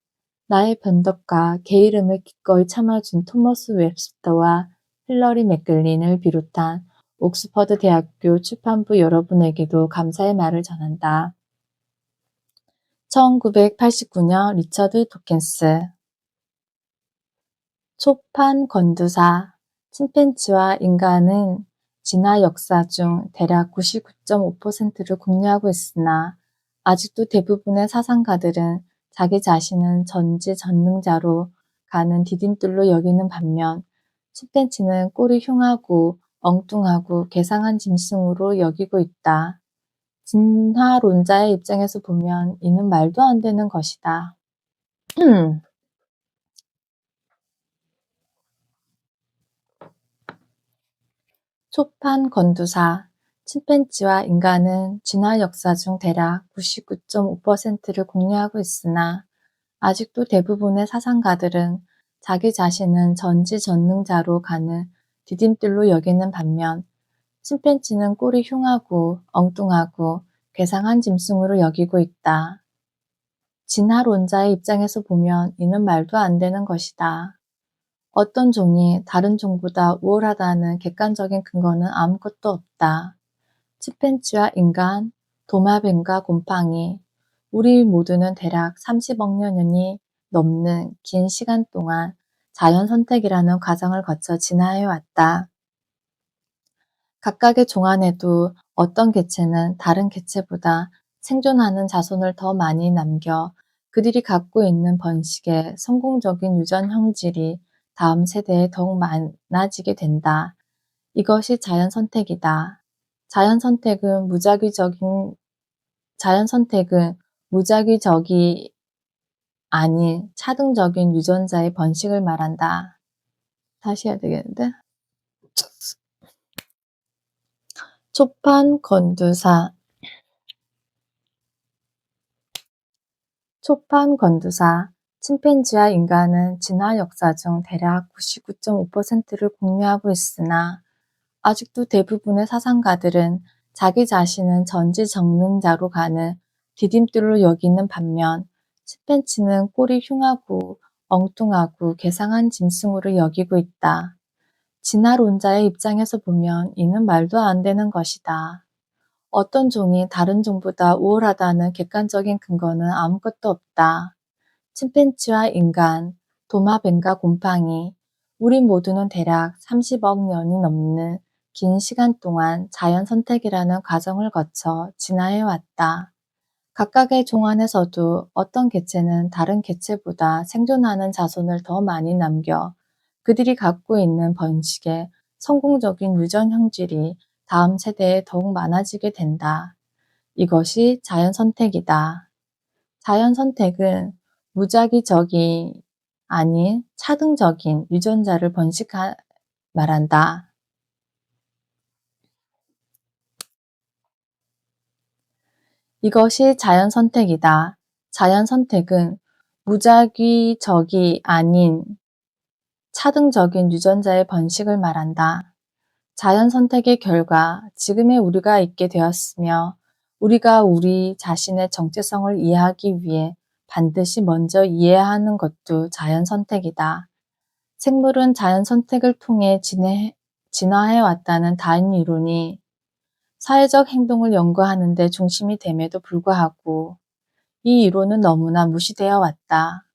나의 변덕과 게으름을 기꺼이 참아준 토머스 웹스터와 힐러리 맥글린을 비롯한 옥스퍼드 대학교 출판부 여러분에게도 감사의 말을 전한다. 1989년 리처드 도킨스 초판 건두사 침팬지와 인간은 진화 역사 중 대략 99.5%를 공유하고 있으나 아직도 대부분의 사상가들은 자기 자신은 전지전능자로 가는 디딤돌로 여기는 반면 침팬지는 꼴이 흉하고 엉뚱하고 괴상한 짐승으로 여기고 있다. 진화론자의 입장에서 보면 이는 말도 안 되는 것이다. 초판 건두사 침팬지와 인간은 진화 역사 중 대략 99.5%를 공유하고 있으나 아직도 대부분의 사상가들은 자기 자신은 전지전능자로 가는 디딤돌로 여기는 반면 침팬지는 꼴이 흉하고 엉뚱하고 괴상한 짐승으로 여기고 있다. 진화론자의 입장에서 보면 이는 말도 안 되는 것이다. 어떤 종이 다른 종보다 우월하다는 객관적인 근거는 아무것도 없다. 침팬지와 인간, 도마뱀과 곰팡이, 우리 모두는 대략 30억 년이 넘는 긴 시간 동안 자연 선택이라는 과정을 거쳐 진화해 왔다. 각각의 종 안에도 어떤 개체는 다른 개체보다 생존하는 자손을 더 많이 남겨 그들이 갖고 있는 번식의 성공적인 유전 형질이 다음 세대에 더욱 많아지게 된다. 이것이 자연 선택이다. 자연 선택은 무작위적이 아닌 차등적인 유전자의 번식을 말한다. 다시 해야 되겠는데? 초판 건두사 침팬지와 인간은 진화 역사 중 대략 99.5%를 공유하고 있으나 아직도 대부분의 사상가들은 자기 자신은 전지전능자로 가는 디딤돌로 여기는 반면 침팬지는 꼴이 흉하고 엉뚱하고 괴상한 짐승으로 여기고 있다. 진화론자의 입장에서 보면 이는 말도 안 되는 것이다. 어떤 종이 다른 종보다 우월하다는 객관적인 근거는 아무것도 없다. 침팬지와 인간, 도마뱀과 곰팡이, 우리 모두는 대략 30억 년이 넘는 긴 시간 동안 자연 선택이라는 과정을 거쳐 진화해 왔다. 각각의 종 안에서도 어떤 개체는 다른 개체보다 생존하는 자손을 더 많이 남겨 그들이 갖고 있는 번식에 성공적인 유전 형질이 다음 세대에 더욱 많아지게 된다. 이것이 자연 선택이다. 자연 선택은 무작위적이 아닌 차등적인 유전자를 말한다. 이것이 자연 선택이다. 자연 선택은 무작위적이 아닌 차등적인 유전자의 번식을 말한다. 자연 선택의 결과 지금의 우리가 있게 되었으며 우리가 우리 자신의 정체성을 이해하기 위해 반드시 먼저 이해해야 하는 것도 자연 선택이다. 생물은 자연 선택을 통해 진화해 왔다는 다른 이론이 사회적 행동을 연구하는 데 중심이 됨에도 불구하고 이 이론은 너무나 무시되어 왔다.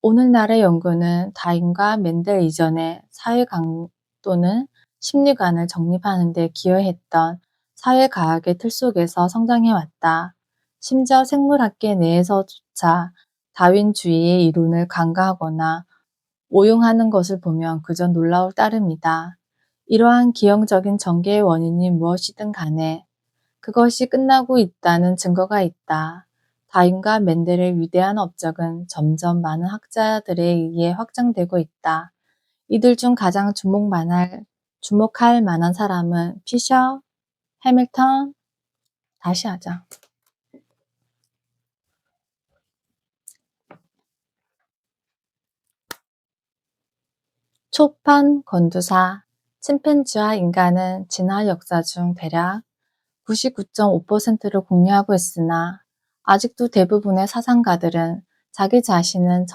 오늘날의 연구는 다윈과 멘델 이전의 사회강 또는 심리관을 정립하는 데 기여했던 사회과학의 틀 속에서 성장해 왔다. 심지어 생물학계 내에서조차 다윈주의의 이론을 간과하거나 오용하는 것을 보면 그저 놀라울 따름이다. 이러한 기형적인 전개의 원인이 무엇이든 간에 그것이 끝나고 있다는 증거가 있다. 다윈과 멘델의 위대한 업적은 점점 많은 학자들에 의해 확장되고 있다. 이들 중 가장 주목할 만한 사람은 피셔, 해밀턴, 다시 하자. 초판 건두사, 침팬지와 인간은 진화 역사 중 대략 99.5%를 공유하고 있으나 아직도 대부분의 사상가들은 자기 자신은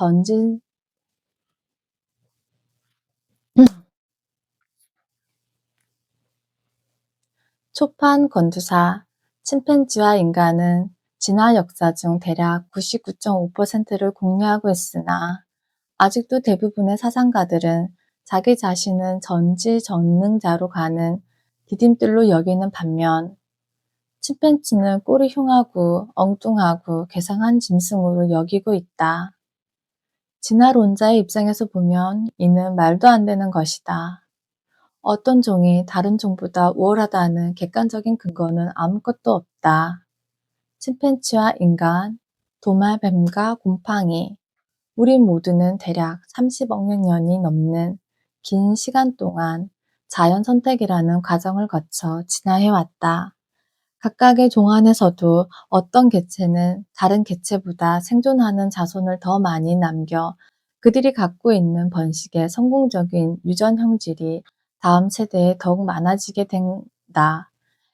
초판 건두사, 침팬지와 인간은 진화 역사 중 대략 99.5%를 공유하고 있으나 아직도 대부분의 사상가들은 자기 자신은 전지전능자로 가는 디딤돌로 여기는 반면 침팬지는 꼴이 흉하고 엉뚱하고 괴상한 짐승으로 여기고 있다. 진화론자의 입장에서 보면 이는 말도 안 되는 것이다. 어떤 종이 다른 종보다 우월하다는 객관적인 근거는 아무것도 없다. 침팬지와 인간, 도마뱀과 곰팡이, 우리 모두는 대략 30억 년이 넘는 긴 시간 동안 자연 선택이라는 과정을 거쳐 진화해왔다. 각각의 종 안에서도 어떤 개체는 다른 개체보다 생존하는 자손을 더 많이 남겨 그들이 갖고 있는 번식의 성공적인 유전 형질이 다음 세대에 더욱 많아지게 된다.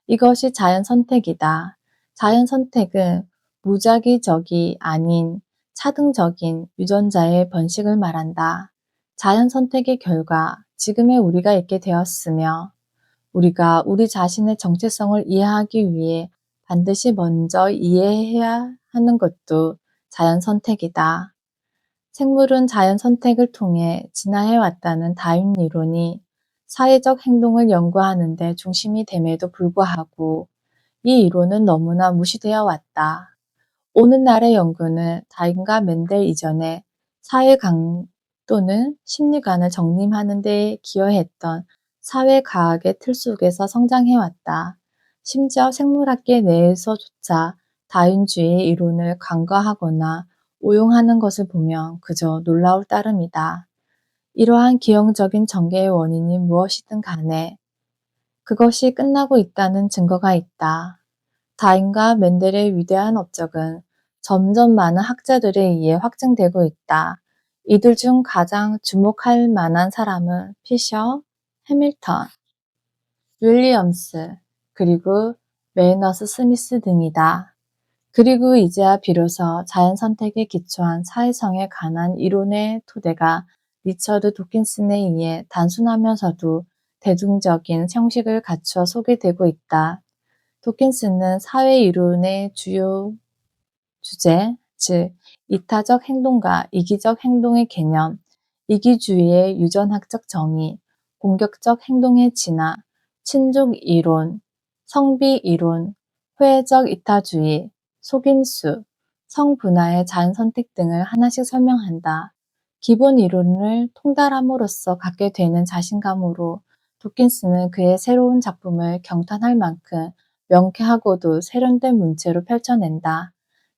이것이 자연 선택이다. 자연 선택은 무작위적이 아닌 차등적인 유전자의 번식을 말한다. 자연 선택의 결과 지금의 우리가 있게 되었으며 우리가 우리 자신의 정체성을 이해하기 위해 반드시 먼저 이해해야 하는 것도 자연 선택이다. 생물은 자연 선택을 통해 진화해 왔다는 다윈 이론이 사회적 행동을 연구하는 데 중심이 됨에도 불구하고 이 이론은 너무나 무시되어 왔다. 오늘날의 연구는 다윈과 멘델 이전에 사회강 또는 심리관을 정립하는 데 기여했던 사회과학의 틀 속에서 성장해왔다. 심지어 생물학계 내에서조차 다윈주의의 이론을 간과하거나 오용하는 것을 보면 그저 놀라울 따름이다. 이러한 기형적인 전개의 원인이 무엇이든 간에 그것이 끝나고 있다는 증거가 있다. 다윈과 멘델의 위대한 업적은 점점 많은 학자들에 의해 확증되고 있다. 이들 중 가장 주목할 만한 사람은 피셔, 해밀턴, 윌리엄스, 그리고 메이너스 스미스 등이다. 그리고 이제야 비로소 자연 선택에 기초한 사회성에 관한 이론의 토대가 리처드 도킨슨에 의해 단순하면서도 대중적인 형식을 갖추어 소개되고 있다. 도킨슨은 사회 이론의 주요 주제, 즉 이타적 행동과 이기적 행동의 개념, 이기주의의 유전학적 정의, 공격적 행동의 진화, 친족 이론, 성비 이론, 회적 이타주의, 속임수, 성분화의 자연선택 등을 하나씩 설명한다. 기본 이론을 통달함으로써 갖게 되는 자신감으로 도킨스는 그의 새로운 작품을 경탄할 만큼 명쾌하고도 세련된 문체로 펼쳐낸다.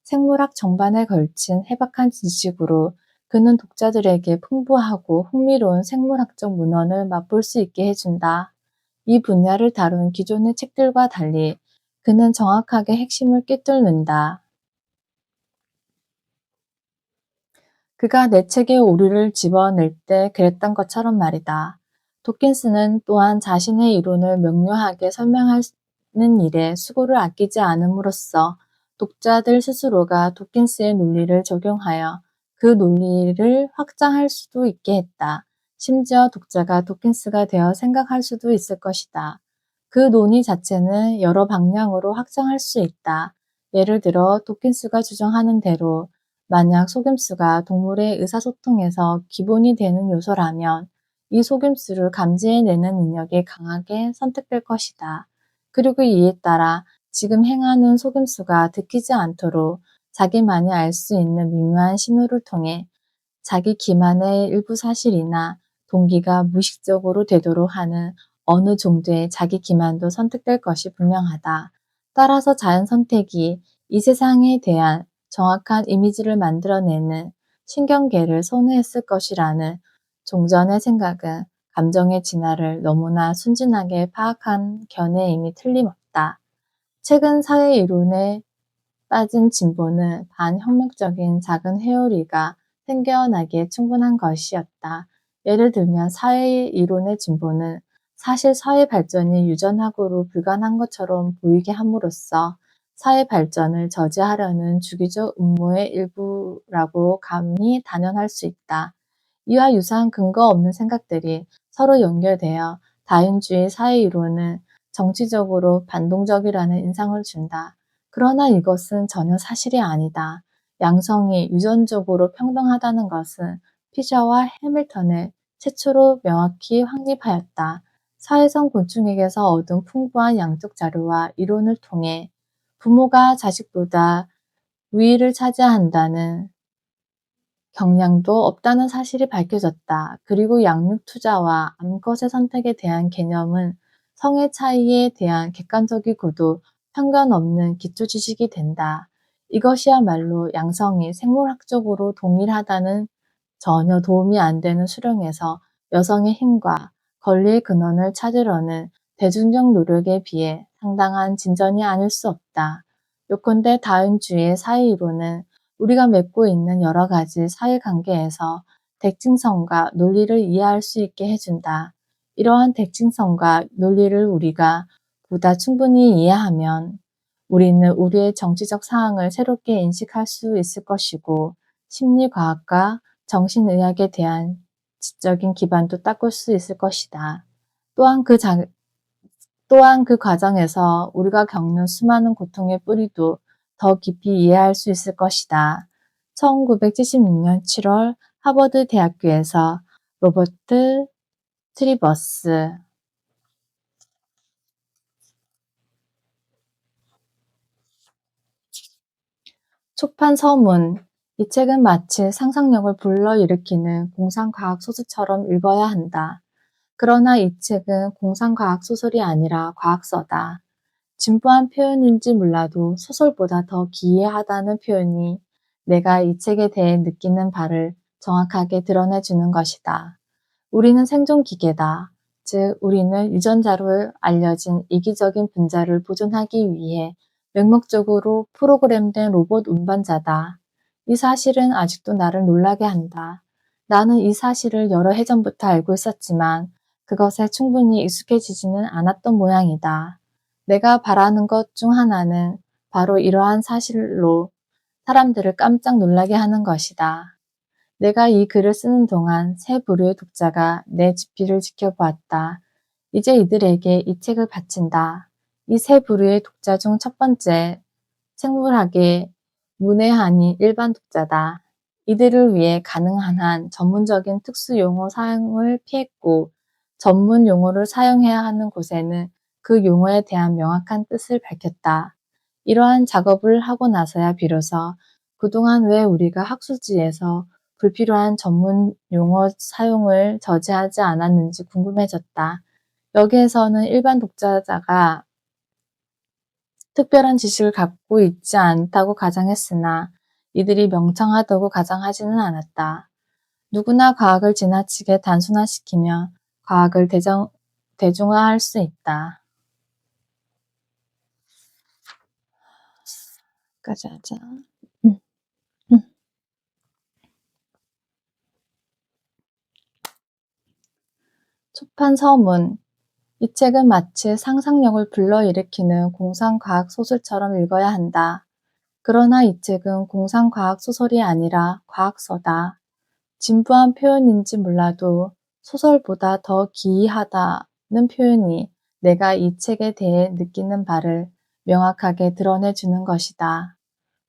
생물학 전반에 걸친 해박한 지식으로 그는 독자들에게 풍부하고 흥미로운 생물학적 문헌을 맛볼 수 있게 해준다. 이 분야를 다룬 기존의 책들과 달리 그는 정확하게 핵심을 꿰뚫는다. 그가 내 책에 오류를 집어낼 때 그랬던 것처럼 말이다. 도킨스는 또한 자신의 이론을 명료하게 설명하는 일에 수고를 아끼지 않음으로써 독자들 스스로가 도킨스의 논리를 적용하여 그 논리를 확장할 수도 있게 했다. 심지어 독자가 도킨스가 되어 생각할 수도 있을 것이다. 그 논의 자체는 여러 방향으로 확장할 수 있다. 예를 들어 도킨스가 주장하는 대로 만약 속임수가 동물의 의사소통에서 기본이 되는 요소라면 이 속임수를 감지해내는 능력이 강하게 선택될 것이다. 그리고 이에 따라 지금 행하는 속임수가 들키지 않도록 자기만이 알 수 있는 미묘한 신호를 통해 자기 기만의 일부 사실이나 동기가 무의식적으로 되도록 하는 어느 정도의 자기 기만도 선택될 것이 분명하다. 따라서 자연 선택이 이 세상에 대한 정확한 이미지를 만들어내는 신경계를 선호했을 것이라는 종전의 생각은 감정의 진화를 너무나 순진하게 파악한 견해임이 틀림없다. 최근 사회 이론에 빠진 진보는 반혁명적인 작은 회오리가 생겨나기에 충분한 것이었다. 예를 들면 사회 이론의 진보는 사실 사회 발전이 유전학으로 불가능한 것처럼 보이게 함으로써 사회 발전을 저지하려는 주기적 음모의 일부라고 감히 단언할 수 있다. 이와 유사한 근거 없는 생각들이 서로 연결되어 다인주의 사회 이론은 정치적으로 반동적이라는 인상을 준다. 그러나 이것은 전혀 사실이 아니다. 양성이 유전적으로 평등하다는 것은 피셔와 해밀턴을 최초로 명확히 확립하였다. 사회성 곤충에게서 얻은 풍부한 양적 자료와 이론을 통해 부모가 자식보다 우위를 차지한다는 경향도 없다는 사실이 밝혀졌다. 그리고 양육 투자와 암컷의 선택에 대한 개념은 성의 차이에 대한 객관적이고도 편견 없는 기초 지식이 된다. 이것이야말로 양성이 생물학적으로 동일하다는 전혀 도움이 안 되는 수령에서 여성의 힘과 권리의 근원을 찾으려는 대중적 노력에 비해 상당한 진전이 아닐 수 없다. 요컨대 다윈주의의 사회이론은 우리가 맺고 있는 여러 가지 사회관계에서 대칭성과 논리를 이해할 수 있게 해준다. 이러한 대칭성과 논리를 우리가 보다 충분히 이해하면 우리는 우리의 정치적 사항을 새롭게 인식할 수 있을 것이고 심리과학과 정신의학에 대한 지적인 기반도 닦을 수 있을 것이다. 또한 또한 그 과정에서 우리가 겪는 수많은 고통의 뿌리도 더 깊이 이해할 수 있을 것이다. 1976년 7월 하버드 대학교에서 로버트 트리버스 초판 서문. 이 책은 마치 상상력을 불러일으키는 공상과학 소설처럼 읽어야 한다. 그러나 이 책은 공상과학 소설이 아니라 과학서다. 진부한 표현인지 몰라도 소설보다 더 기이하다는 표현이 내가 이 책에 대해 느끼는 바를 정확하게 드러내주는 것이다. 우리는 생존기계다. 즉, 우리는 유전자로 알려진 이기적인 분자를 보존하기 위해 맹목적으로 프로그램된 로봇 운반자다. 이 사실은 아직도 나를 놀라게 한다. 나는 이 사실을 여러 해 전부터 알고 있었지만 그것에 충분히 익숙해지지는 않았던 모양이다. 내가 바라는 것 중 하나는 바로 이러한 사실로 사람들을 깜짝 놀라게 하는 것이다. 내가 이 글을 쓰는 동안 세 부류의 독자가 내 집필을 지켜보았다. 이제 이들에게 이 책을 바친다. 이 세 부류의 독자 중 첫 번째, 생물학의 문외한이 일반 독자다. 이들을 위해 가능한 한 전문적인 특수 용어 사용을 피했고 전문 용어를 사용해야 하는 곳에는 그 용어에 대한 명확한 뜻을 밝혔다. 이러한 작업을 하고 나서야 비로소 그동안 왜 우리가 학술지에서 불필요한 전문 용어 사용을 저지하지 않았는지 궁금해졌다. 여기에서는 일반 독자자가 특별한 지식을 갖고 있지 않다고 가정했으나 이들이 명창하다고 가정하지는 않았다. 누구나 과학을 지나치게 단순화시키며 과학을 대중화할 수 있다. 까지 하자. 초판 서문. 이 책은 마치 상상력을 불러일으키는 공상과학 소설처럼 읽어야 한다. 그러나 이 책은 공상과학 소설이 아니라 과학서다. 진부한 표현인지 몰라도 소설보다 더 기이하다는 표현이 내가 이 책에 대해 느끼는 바를 명확하게 드러내주는 것이다.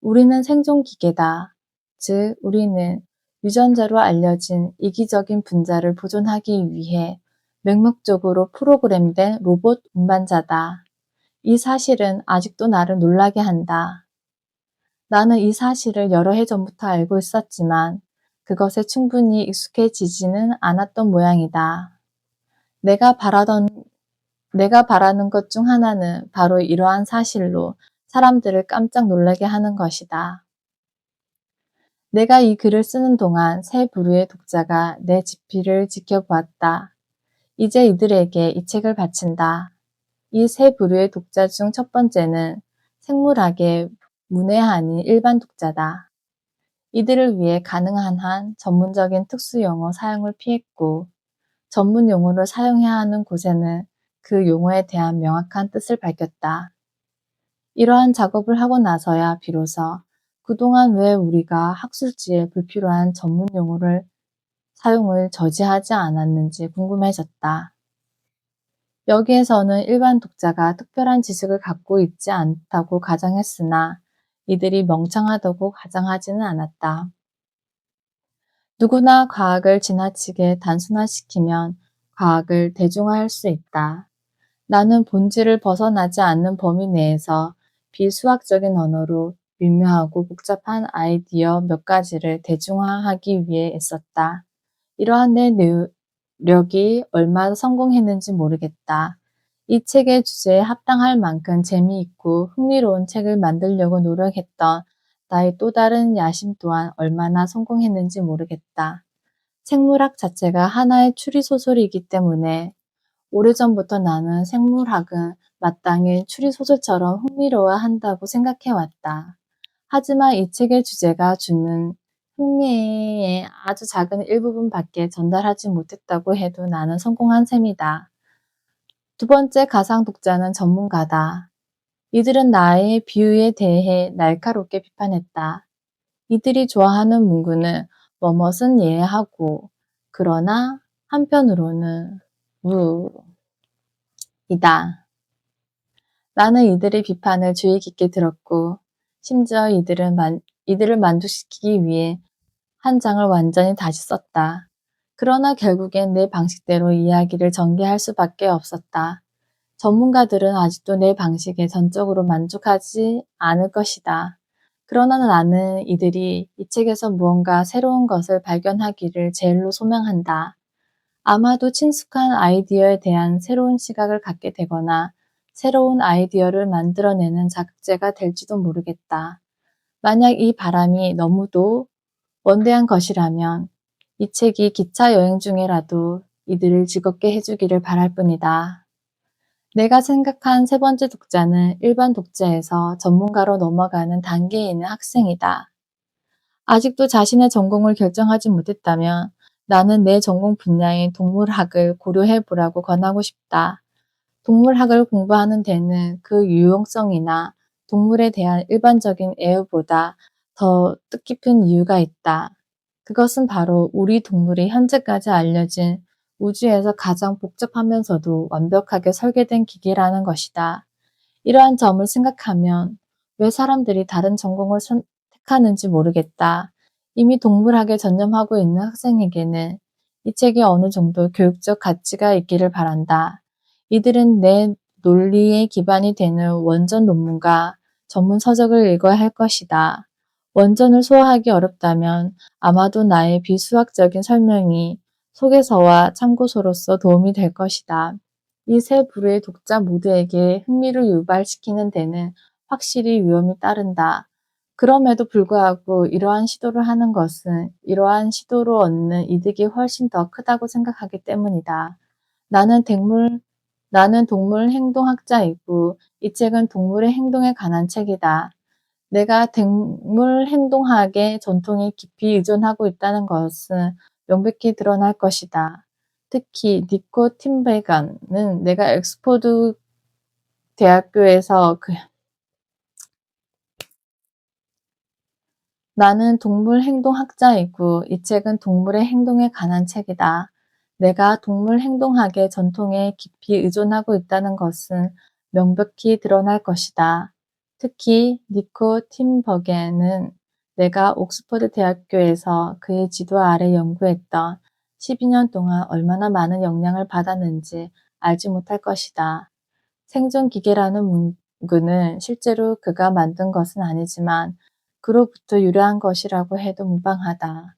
우리는 생존기계다. 즉, 우리는 유전자로 알려진 이기적인 분자를 보존하기 위해 맹목적으로 프로그램된 로봇 운반자다. 이 사실은 아직도 나를 놀라게 한다. 나는 이 사실을 여러 해 전부터 알고 있었지만 그것에 충분히 익숙해지지는 않았던 모양이다. 내가 바라는 것 중 하나는 바로 이러한 사실로 사람들을 깜짝 놀라게 하는 것이다. 내가 이 글을 쓰는 동안 세 부류의 독자가 내 집필을 지켜보았다. 이제 이들에게 이 책을 바친다. 이 세 부류의 독자 중 첫 번째는 생물학의 문외한인 일반 독자다. 이들을 위해 가능한 한 전문적인 특수용어 사용을 피했고 전문 용어를 사용해야 하는 곳에는 그 용어에 대한 명확한 뜻을 밝혔다. 이러한 작업을 하고 나서야 비로소 그동안 왜 우리가 학술지에 불필요한 전문 용어를 사용을 저지하지 않았는지 궁금해졌다. 여기에서는 일반 독자가 특별한 지식을 갖고 있지 않다고 가정했으나 이들이 명창하다고 가정하지는 않았다. 누구나 과학을 지나치게 단순화시키면 과학을 대중화할 수 있다. 나는 본질을 벗어나지 않는 범위 내에서 비수학적인 언어로 미묘하고 복잡한 아이디어 몇 가지를 대중화하기 위해 애썼다. 이러한 내 노력이 얼마나 성공했는지 모르겠다. 이 책의 주제에 합당할 만큼 재미있고 흥미로운 책을 만들려고 노력했던 나의 또 다른 야심 또한 얼마나 성공했는지 모르겠다. 생물학 자체가 하나의 추리소설이기 때문에 오래전부터 나는 생물학은 마땅히 추리소설처럼 흥미로워한다고 생각해왔다. 하지만 이 책의 주제가 주는 흥미의 아주 작은 일부분밖에 전달하지 못했다고 해도 나는 성공한 셈이다. 두 번째 가상 독자는 전문가다. 이들은 나의 비유에 대해 날카롭게 비판했다. 이들이 좋아하는 문구는 뭐뭇은 이해하고 그러나 한편으로는 이다. 나는 이들의 비판을 주의 깊게 들었고 심지어 이들을 만족시키기 위해 한 장을 완전히 다시 썼다. 그러나 결국엔 내 방식대로 이야기를 전개할 수밖에 없었다. 전문가들은 아직도 내 방식에 전적으로 만족하지 않을 것이다. 그러나 나는 이들이 이 책에서 무언가 새로운 것을 발견하기를 제일로 소망한다. 아마도 친숙한 아이디어에 대한 새로운 시각을 갖게 되거나 새로운 아이디어를 만들어내는 자극제가 될지도 모르겠다. 만약 이 바람이 너무도 원대한 것이라면 이 책이 기차 여행 중에라도 이들을 즐겁게 해주기를 바랄 뿐이다. 내가 생각한 세 번째 독자는 일반 독자에서 전문가로 넘어가는 단계에 있는 학생이다. 아직도 자신의 전공을 결정하지 못했다면 나는 내 전공 분야인 동물학을 고려해 보라고 권하고 싶다. 동물학을 공부하는 데는 그 유용성이나 동물에 대한 일반적인 애호보다 더 뜻깊은 이유가 있다. 그것은 바로 우리 동물이 현재까지 알려진 우주에서 가장 복잡하면서도 완벽하게 설계된 기계라는 것이다. 이러한 점을 생각하면 왜 사람들이 다른 전공을 선택하는지 모르겠다. 이미 동물학에 전념하고 있는 학생에게는 이 책이 어느 정도 교육적 가치가 있기를 바란다. 이들은 내 논리에 기반이 되는 원전 논문과 전문 서적을 읽어야 할 것이다. 원전을 소화하기 어렵다면 아마도 나의 비수학적인 설명이 소개서와 참고서로서 도움이 될 것이다. 이 세 부류의 독자 모두에게 흥미를 유발시키는 데는 확실히 위험이 따른다. 그럼에도 불구하고 이러한 시도를 하는 것은 이러한 시도로 얻는 이득이 훨씬 더 크다고 생각하기 때문이다. 나는 동물 행동학자이고 이 책은 동물의 행동에 관한 책이다. 내가 동물 행동학의 전통에 깊이 의존하고 있다는 것은 명백히 드러날 것이다. 특히 니코 팀베간은 내가 옥스퍼드 대학교에서 나는 동물 행동학자이고 이 책은 동물의 행동에 관한 책이다. 내가 동물 행동학의 전통에 깊이 의존하고 있다는 것은 명백히 드러날 것이다. 특히 니코 팀버겐은 내가 옥스퍼드 대학교에서 그의 지도 아래 연구했던 12년 동안 얼마나 많은 영향을 받았는지 알지 못할 것이다. 생존기계라는 문구는 실제로 그가 만든 것은 아니지만 그로부터 유래한 것이라고 해도 무방하다.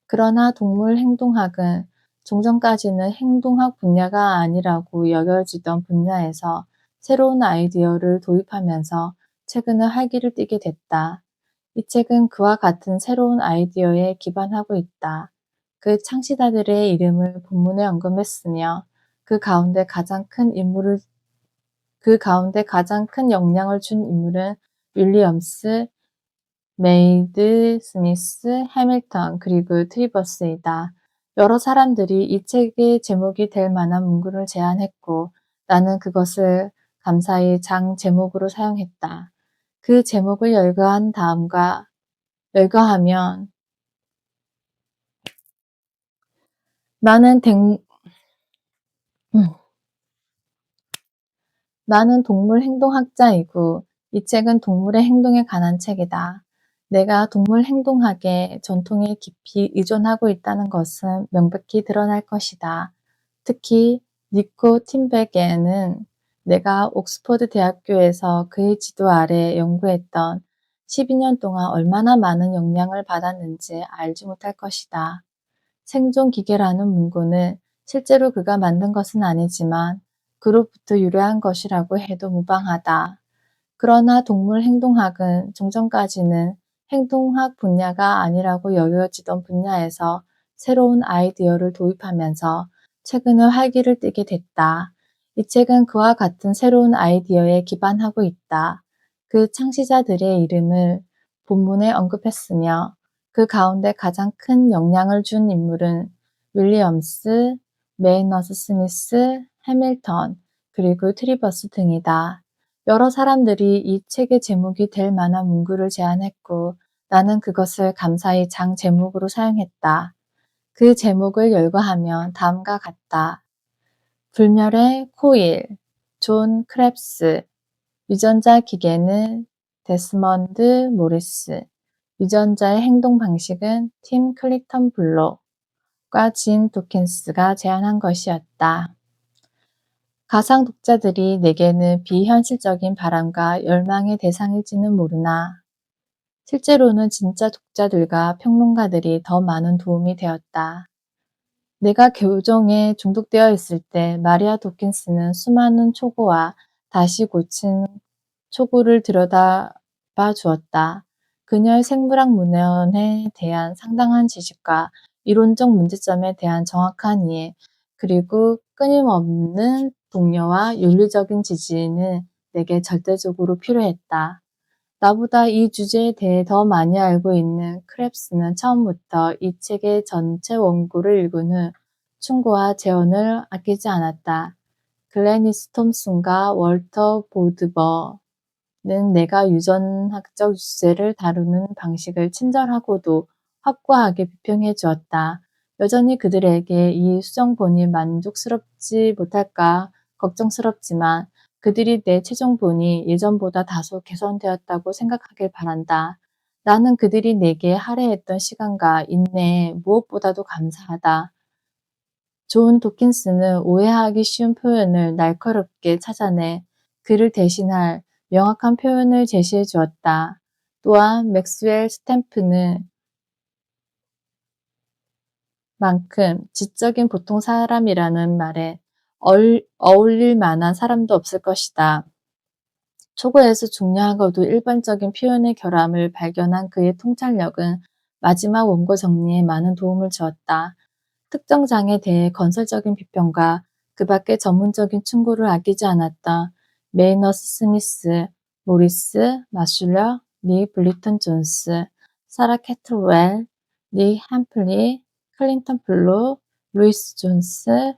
그러나 동물 행동학은 종전까지는 행동학 분야가 아니라고 여겨지던 분야에서 새로운 아이디어를 도입하면서 최근에 활기를 띠게 됐다. 이 책은 그와 같은 새로운 아이디어에 기반하고 있다. 그 창시자들의 이름을 본문에 언급했으며 그 가운데 가장 큰 영향을 준 인물은 윌리엄스, 메이드, 스미스, 해밀턴, 그리고 트리버스이다. 여러 사람들이 이 책의 제목이 될 만한 문구를 제안했고 나는 그것을 감사히 장 제목으로 사용했다. 그 제목을 열거하면 나는 나는 동물 행동학자이고 이 책은 동물의 행동에 관한 책이다. 내가 동물 행동학의 전통에 깊이 의존하고 있다는 것은 명백히 드러날 것이다. 특히 니코 팀베게는 내가 옥스퍼드 대학교에서 그의 지도 아래 연구했던 12년 동안 얼마나 많은 영향을 받았는지 알지 못할 것이다. 생존기계라는 문구는 실제로 그가 만든 것은 아니지만 그로부터 유래한 것이라고 해도 무방하다. 그러나 동물 행동학은 종전까지는 행동학 분야가 아니라고 여겨지던 분야에서 새로운 아이디어를 도입하면서 최근에 활기를 띠게 됐다. 이 책은 그와 같은 새로운 아이디어에 기반하고 있다. 그 창시자들의 이름을 본문에 언급했으며 그 가운데 가장 큰 영향을 준 인물은 윌리엄스, 메이너스 스미스, 해밀턴, 그리고 트리버스 등이다. 여러 사람들이 이 책의 제목이 될 만한 문구를 제안했고 나는 그것을 감사히 장 제목으로 사용했다. 그 제목을 열거하면 다음과 같다. 불멸의 코일, 존 크랩스, 유전자 기계는 데스먼드 모리스, 유전자의 행동 방식은 팀 클리턴 블록과 진 도킨스가 제안한 것이었다. 가상 독자들이 내게는 비현실적인 바람과 열망의 대상일지는 모르나 실제로는 진짜 독자들과 평론가들이 더 많은 도움이 되었다. 내가 교정에 중독되어 있을 때 마리아 도킨스는 수많은 초고와 다시 고친 초고를 들여다봐 주었다. 그녀의 생물학 문헌에 대한 상당한 지식과 이론적 문제점에 대한 정확한 이해, 그리고 끊임없는 독려와 윤리적인 지지는 내게 절대적으로 필요했다. 나보다 이 주제에 대해 더 많이 알고 있는 크랩스는 처음부터 이 책의 전체 원고를 읽은 후 충고와 재원을 아끼지 않았다. 글래니스 톰슨과 월터 보드버는 내가 유전학적 주제를 다루는 방식을 친절하고도 확고하게 비평해 주었다. 여전히 그들에게 이 수정본이 만족스럽지 못할까 걱정스럽지만 그들이 내 최종본이 예전보다 다소 개선되었다고 생각하길 바란다. 나는 그들이 내게 할애했던 시간과 인내에 무엇보다도 감사하다. 존 도킨스는 오해하기 쉬운 표현을 날카롭게 찾아내 그를 대신할 명확한 표현을 제시해 주었다. 또한 맥스웰 스탬프는 만큼 지적인 보통 사람이라는 말에 어울릴 만한 사람도 없을 것이다. 초고에서 중요하고도 일반적인 표현의 결함을 발견한 그의 통찰력은 마지막 원고 정리에 많은 도움을 주었다. 특정 장에 대해 건설적인 비평과 그 밖의 전문적인 충고를 아끼지 않았다. 메이너스 스미스, 모리스 마슐러, 리 블리턴 존스, 사라 캐틀웰, 리 햄플리, 클린턴 블루, 루이스 존스,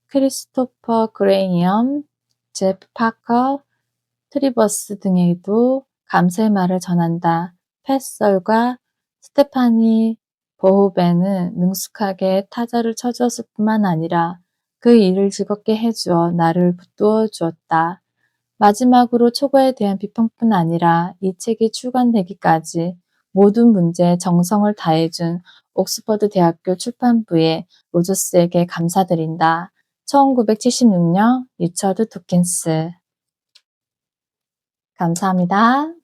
크리스토퍼 그레이엄, 제프 파커, 트리버스 등에도 감사의 말을 전한다. 패설과 스테파니 버호벤은 능숙하게 타자를 쳐주었을 뿐만 아니라 그 일을 즐겁게 해주어 나를 붙들어 주었다. 마지막으로 초과에 대한 비평뿐 아니라 이 책이 출간되기까지 모든 문제에 정성을 다해준 옥스퍼드 대학교 출판부의 로저스에게 감사드린다. 1976년 리처드 도킨스. 감사합니다.